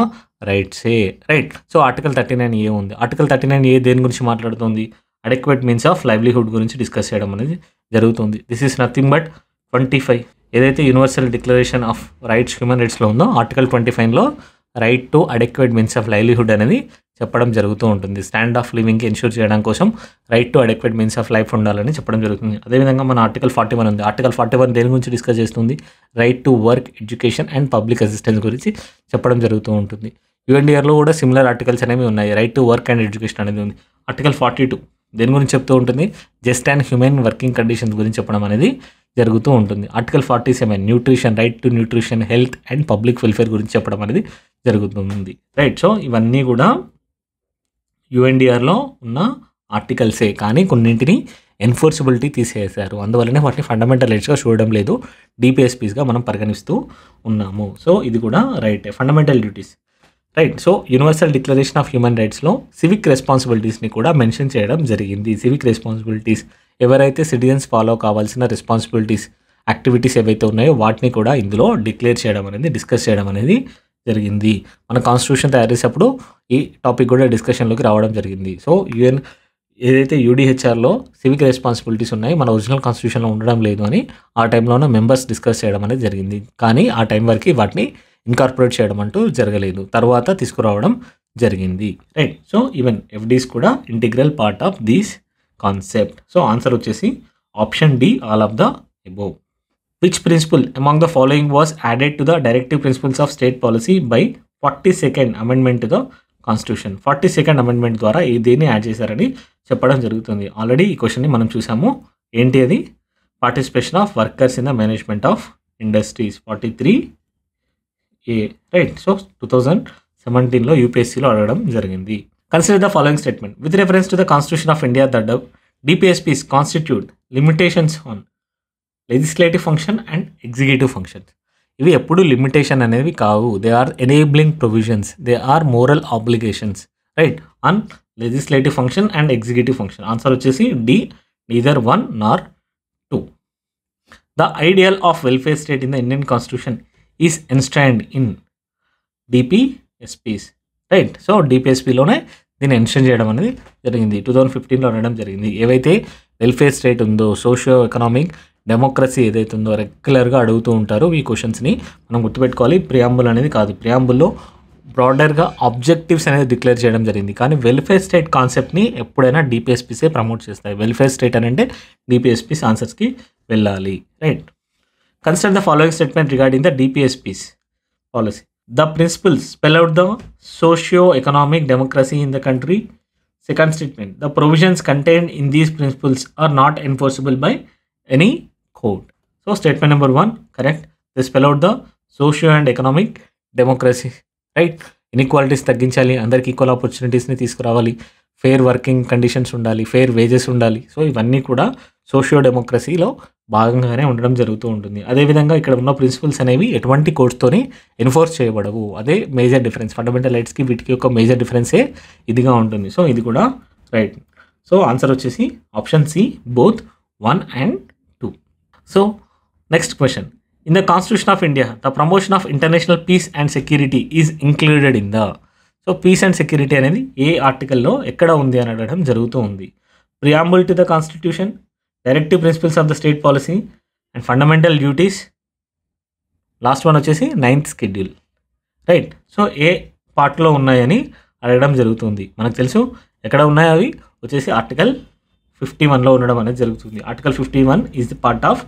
రైట్సే, రైట్. సో ఆర్టికల్ 39A ఉంది. ఆర్టికల్ 39A దేని గురించి మాట్లాడుతుంది? అడెక్వేట్ మీన్స్ ఆఫ్ లైవ్లీహుడ్ గురించి డిస్కస్ చేయడం అనేది జరుగుతుంది. దిస్ ఈస్ నథింగ్ బట్ 25 ఏదైతే universal declaration of rights human రైట్స్లో ఉందో ఆర్టికల్ 25లో right to adequate means of livelihood అనేది చెప్పడం జరుగుతూ ఉంటుంది. స్టాండ్ ఆఫ్ లివింగ్కి ఎన్ష్యూర్ చేయడం కోసం right to adequate means of life ఉండాలని చెప్పడం జరుగుతుంది. అదేవిధంగా మన ఆర్టికల్ 41 ఉంది. ఆర్టికల్ 41 దేని గురించి డిస్కస్ చేస్తుంది? Right to work, education and public assistance గురించి చెప్పడం జరుగుతూ ఉంటుంది. యుఎన్డిఆర్లో కూడా సిమిలర్ ఆర్టికల్స్ అనేవి ఉన్నాయి. Right to work and education అనేది ఉంది. ఆర్టికల్ 42 దేని గురించి చెప్తూ ఉంటుంది? Just and human working conditions గురించి చెప్పడం అనేది జరుగుతూ ఉంటుంది. Article 47 nutrition, right to nutrition, health and public welfare గురించి చెప్పడం అనేది జరుగుతుంది. రైట్. సో ఇవన్నీ కూడా యుఎన్డిఆర్లో ఉన్న ఆర్టికల్సే, కానీ కొన్నింటిని ఎన్ఫోర్సబిలిటీ తీసేశారు. అందువల్లనే వాటిని ఫండమెంటల్ రైట్స్గా చూడడం లేదు, డిపిఎస్పీస్గా మనం పరిగణిస్తూ ఉన్నాము. సో ఇది కూడా right. Fundamental duties, right. So universal declaration of human రైట్స్లో సివిక్ రెస్పాన్సిబిలిటీస్ని కూడా మెన్షన్ చేయడం జరిగింది. సివిక్ రెస్పాన్సిబిలిటీస్ ఎవరైతే సిటిజన్స్ ఫాలో కావాల్సిన రెస్పాన్సిబిలిటీస్, యాక్టివిటీస్ ఏవైతే ఉన్నాయో వాటిని కూడా ఇందులో డిక్లేర్ చేయడం అనేది, డిస్కస్ చేయడం అనేది జరిగింది. మన కాన్స్టిట్యూషన్ తయారు చేసేటప్పుడు ఈ టాపిక్ కూడా డిస్కషన్లోకి రావడం జరిగింది. సో ఏదైతే యూడిహెచ్ఆర్లో సివిక్ రెస్పాన్సిబిలిటీస్ ఉన్నాయి మన ఒరిజినల్ కాన్స్టిట్యూషన్లో ఉండడం లేదు అని ఆ టైంలోనే మెంబర్స్ డిస్కస్ చేయడం అనేది జరిగింది. కానీ ఆ టైం వరకు వాటిని ఇన్కార్పొరేట్ చేయడం అంటూ జరగలేదు, తర్వాత తీసుకురావడం జరిగింది. రైట్. సో ఈవెన్ ఎఫ్డీస్ కూడా integral part of these concept. So answer వచ్చేసి option D, all of the above. Which principle among the following was added to the directive principles of state policy by 42nd amendment to the Constitution? 42nd amendment ద్వారా దేన్ని add చేశారని చెప్పడం జరుగుతుంది. Already ఈ క్వశ్చన్ని మనం చూసాము. ఏంటి అది? Participation of workers in the management of industries, 43A. Right. So 2017లో యూపీఎస్సీలో అడగడం జరిగింది. Consider the following statement. With reference to the constitution of India the DPSPs constitute limitations on legislative function and executive functions. ఇవి ఎప్పుడు limitation అనేవి కావు. They are enabling provisions, they are moral obligations. Right. On legislative function and executive function. Answer వచ్చేసి D, neither 1 nor 2. The ideal of welfare state in the Indian constitution is enshrined in DPSPs. Right. So డిపిఎస్పీలోనే దీన్ని enshrine చేయడం అనేది జరిగింది. 2015లో అనడం జరిగింది. ఏవైతే వెల్ఫేర్ స్టేట్ ఉందో, సోషియో ఎకనామిక్ డెమోక్రసీ ఏదైతే ఉందో రెగ్యులర్గా అడుగుతూ ఉంటారు ఈ క్వశ్చన్స్ని. మనం గుర్తుపెట్టుకోవాలి, ప్రియాంబుల్ అనేది కాదు. ప్రియాంబుల్లో బ్రాడర్గా ఆబ్జెక్టివ్స్ అనేది డిక్లేర్ చేయడం జరిగింది. కానీ వెల్ఫేర్ స్టేట్ కాన్సెప్ట్ని ఎప్పుడైనా డిపిఎస్పీసే ప్రమోట్ చేస్తాయి. వెల్ఫేర్ స్టేట్ అని అంటే డిపిఎస్పీస్ ఆన్సర్స్కి వెళ్ళాలి. Right. Consider the following statement regarding the DPSPs policy. The principles spell out the socio economic democracy in the country. Second statement, the provisions contained in these principles are not enforceable by any code. So statement number 1 correct. They spell out the socio and economic democracy. Right. Inequalities తగ్గించాలి, అందరికి equal ఆపర్చునిటీస్ని తీసుకురావాలి, fair working conditions ఉండాలి, fair wages ఉండాలి. So ఇవన్నీ కూడా socio డెమోక్రసీలో భాగంగానే ఉండడం జరుగుతూ ఉంటుంది. అదేవిధంగా ఇక్కడ ఉన్న ప్రిన్సిపల్స్ అనేవి ఎటువంటి కోడ్స్తోని ఎన్ఫోర్స్ చేయబడవు. అదే మేజర్ డిఫరెన్స్. ఫండమెంటల్ రైట్స్కి వీటికి ఒక మేజర్ డిఫరెన్సే ఇదిగా ఉంటుంది. సో ఇది కూడా రైట్. సో ఆన్సర్ వచ్చేసి option C, both 1 and 2. So next question. In the constitution of India the promotion of international peace and security is included in the. So peace and security అనేది ఏ ఆర్టికల్లో ఎక్కడ ఉంది అని అడగడం జరుగుతూ ఉంది. Preamble to the constitution, directive principles of the state policy and fundamental duties. Last one వచ్చేసి 9th షెడ్యూల్. రైట్. సో ఏ పార్ట్లో ఉన్నాయని అడగడం జరుగుతుంది. మనకు తెలుసు ఎక్కడ ఉన్నాయి అవి వచ్చేసి ఆర్టికల్ 51లో ఉండడం అనేది జరుగుతుంది. Article 51 is the part of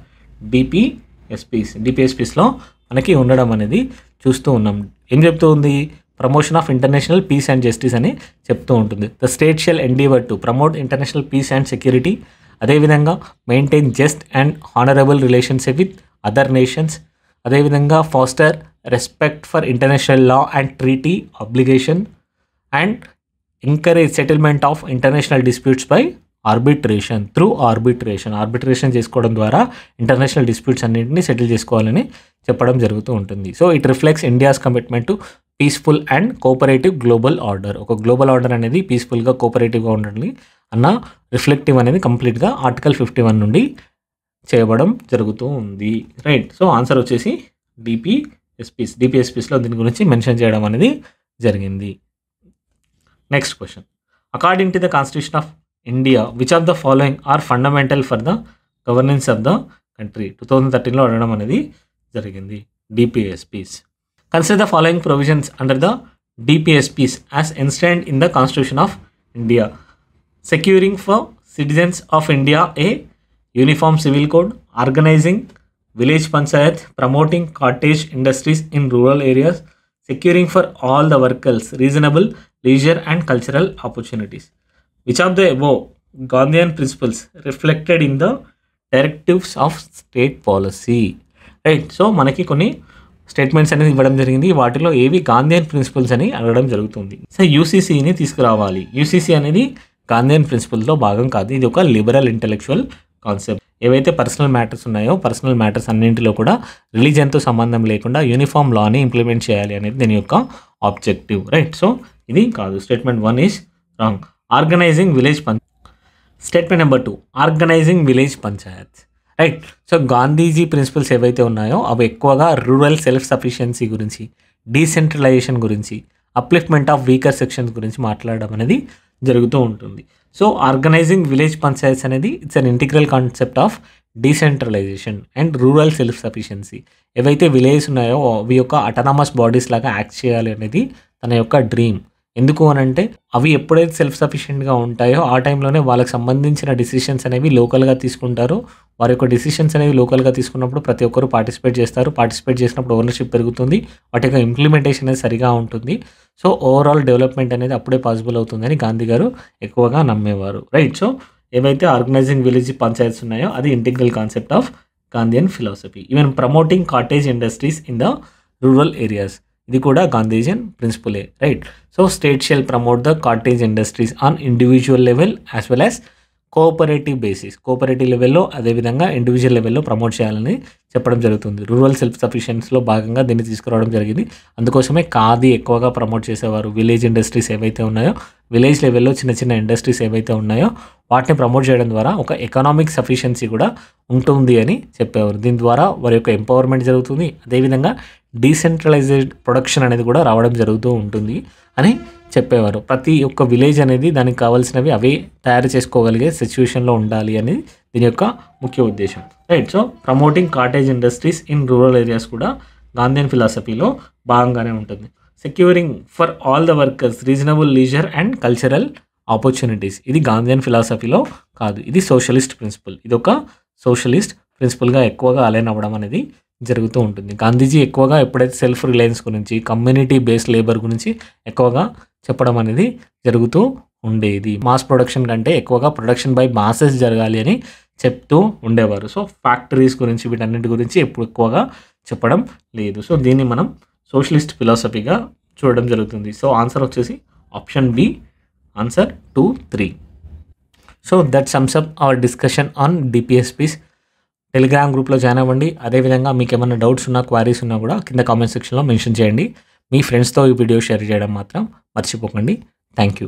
డిపిఎస్పీస్లో మనకి ఉండడం అనేది చూస్తూ ఉన్నాం. ఏం చెప్తూ ఉంది? Promotion of international peace and justice అని చెప్తూ ఉంటుంది. The state shall endeavour to promote international peace and security. అదేవిధంగా maintain just and honourable relationship with other nations. అదేవిధంగా foster respect for international law and treaty obligation and encourage settlement of international disputes by arbitration. Through arbitration చేసుకోవడం ద్వారా international disputes అన్నింటినీ settle చేసుకోవాలని చెప్పడం జరుగుతూ ఉంటుంది. So it reflects India's commitment to peaceful and cooperative global order. ఒక global order అనేది పీస్ఫుల్గా కోఆపరేటివ్గా ఉండాలి అన్న రిఫ్లెక్టివ్ అనేది కంప్లీట్గా ఆర్టికల్ 51 నుండి చేయబడం జరుగుతూ ఉంది. రైట్. సో ఆన్సర్ వచ్చేసి డిపిఎస్పీస్లో దీని గురించి మెన్షన్ చేయడం అనేది జరిగింది. Next question. According to the constitution of India which of the following are fundamental for the governance of the country. 2013లో అడగడం అనేది జరిగింది. DPSPs. Consider the following provisions under the DPSPs as enshrined in the Constitution of India, securing for citizens of India a uniform civil code, organizing village panchayat, promoting cottage industries in rural areas, securing for all the workers reasonable leisure and cultural opportunities. Which of the above Gandhian principles reflected in the directives of state policy? Right. So మనకి కొన్ని statements అనేది ఇవ్వడం జరిగింది. వాటిలో ఏవి Gandhian principles అని అడగడం జరుగుతుంది. సో యూసీసీని తీసుకురావాలి. యూసీసీ అనేది గాంధీయన్ ప్రిన్సిపల్తో భాగం కాదు. ఇది ఒక లిబరల్ ఇంటెలెక్చువల్ కాన్సెప్ట్. ఏవైతే పర్సనల్ మ్యాటర్స్ ఉన్నాయో పర్సనల్ మ్యాటర్స్ అన్నింటిలో కూడా రిలీజియన్తో సంబంధం లేకుండా యూనిఫామ్ లాని ఇంప్లిమెంట్ చేయాలి అనేది దీని యొక్క ఆబ్జెక్టివ్. రైట్. సో ఇది కాదు. Statement 1 is wrong. Organising village statement number 2, organising village panchayat. Right. So Gandhiji principles ఏవైతే ఉన్నాయో అవి ఎక్కువగా రూరల్ సెల్ఫ్ సఫిషియన్సీ గురించి, డీసెంట్రలైజేషన్ గురించి, అప్లిఫ్ట్మెంట్ ఆఫ్ వీకర్ సెక్షన్స్ గురించి మాట్లాడడం అనేది జరుగుతూ ఉంటుంది. సో ఆర్గనైజింగ్ విలేజ్ పంచాయత్స్ అనేది it's an integral concept of decentralisation and rural self sufficiency. ఏవైతే విలేజ్ ఉన్నాయో అవి యొక్క అటానమస్ బాడీస్ లాగా యాక్ట్ చేయాలి అనేది తన యొక్క డ్రీమ్. ఎందుకు అని అంటే అవి ఎప్పుడైతే సెల్ఫ్ సఫిషియెంట్గా ఉంటాయో ఆ టైంలోనే వాళ్ళకి సంబంధించిన డిసిషన్స్ అనేవి లోకల్గా తీసుకుంటారు. వారి యొక్క డిసిషన్స్ అనేవి లోకల్గా తీసుకున్నప్పుడు ప్రతి ఒక్కరు పార్టిసిపేట్ చేస్తారు. పార్టిసిపేట్ చేసినప్పుడు ఓనర్షిప్ పెరుగుతుంది. వాటి యొక్క ఇంప్లిమెంటేషన్ అనేది సరిగా ఉంటుంది. సో ఓవరాల్ డెవలప్మెంట్ అనేది అప్పుడే పాసిబుల్ అవుతుందని గాంధీ గారు ఎక్కువగా నమ్మేవారు. రైట్. సో ఏవైతే ఆర్గనైజింగ్ విలేజ్ పంచాయత్స్ ఉన్నాయో అది integral concept of Gandhian philosophy. Even promoting cottage industries in the rural areas, ఇది కూడా గాంధీజియన్ ప్రిన్సిపలే. Right. So state shall promote the cottage industries on individual level as well as cooperative basis. Cooperative లెవెల్లో అదేవిధంగా individual లెవెల్లో promote చేయాలని చెప్పడం జరుగుతుంది. Rural self సఫిషియన్స్లో భాగంగా దీన్ని తీసుకురావడం జరిగింది. అందుకోసమే ఖాదీ ఎక్కువగా ప్రమోట్ చేసేవారు. విలేజ్ ఇండస్ట్రీస్ ఏవైతే ఉన్నాయో, విలేజ్ లెవెల్లో చిన్న చిన్న ఇండస్ట్రీస్ ఏవైతే ఉన్నాయో వాటిని ప్రమోట్ చేయడం ద్వారా ఒక ఎకనామిక్ సఫిషియన్సీ కూడా ఉంటుంది అని చెప్పేవారు. దీని ద్వారా వారి యొక్క ఎంపవర్మెంట్ జరుగుతుంది. అదేవిధంగా డీసెంట్రలైజ్డ్ ప్రొడక్షన్ అనేది కూడా రావడం జరుగుతూ ఉంటుంది అని చెప్పేవారు. ప్రతి ఒక్క విలేజ్ అనేది దానికి కావాల్సినవి అవే తయారు చేసుకోగలిగే సిచ్యువేషన్లో ఉండాలి అనేది దీని యొక్క ముఖ్య ఉద్దేశం. Right. So promoting cottage industries in rural areas కూడా గాంధీయన్ ఫిలాసఫీలో భాగంగానే ఉంటుంది. Securing for all the workers reasonable leisure and cultural opportunities, ఇది గాంధీయన్ ఫిలాసఫీలో కాదు. ఇది సోషలిస్ట్ ప్రిన్సిపల్. ఇది ఒక సోషలిస్ట్ ప్రిన్సిపల్గా ఎక్కువగా అలైన్ అవ్వడం అనేది జరుగుతూ ఉంటుంది. గాంధీజీ ఎక్కువగా ఎప్పుడైతే సెల్ఫ్ రిలయన్స్ గురించి, కమ్యూనిటీ బేస్డ్ లేబర్ గురించి ఎక్కువగా చెప్పడం అనేది జరుగుతూ ఉండేది. మాస్ ప్రొడక్షన్ కంటే ఎక్కువగా ప్రొడక్షన్ బై మాసెస్ జరగాలి అని చెప్తూ ఉండేవారు. సో ఫ్యాక్టరీస్ గురించి వీటన్నిటి గురించి ఎప్పుడు ఎక్కువగా చెప్పడం లేదు. సో దీన్ని మనం సోషలిస్ట్ ఫిలాసఫీగా చూడడం జరుగుతుంది. సో ఆన్సర్ వచ్చేసి option B, answer 2, 3. So that sums up our discussion on DPSPs. Telegram గ్రూప్లో జాయిన్ అవ్వండి. అదేవిధంగా మీకు ఏమైనా డౌట్స్ ఉన్నా, క్వారీస్ ఉన్నా కూడా కింద కామెంట్ సెక్షన్లో మెన్షన్ చేయండి. మీ ఫ్రెండ్స్తో ఈ వీడియో షేర్ చేయడం మాత్రం మర్చిపోకండి. Thank you.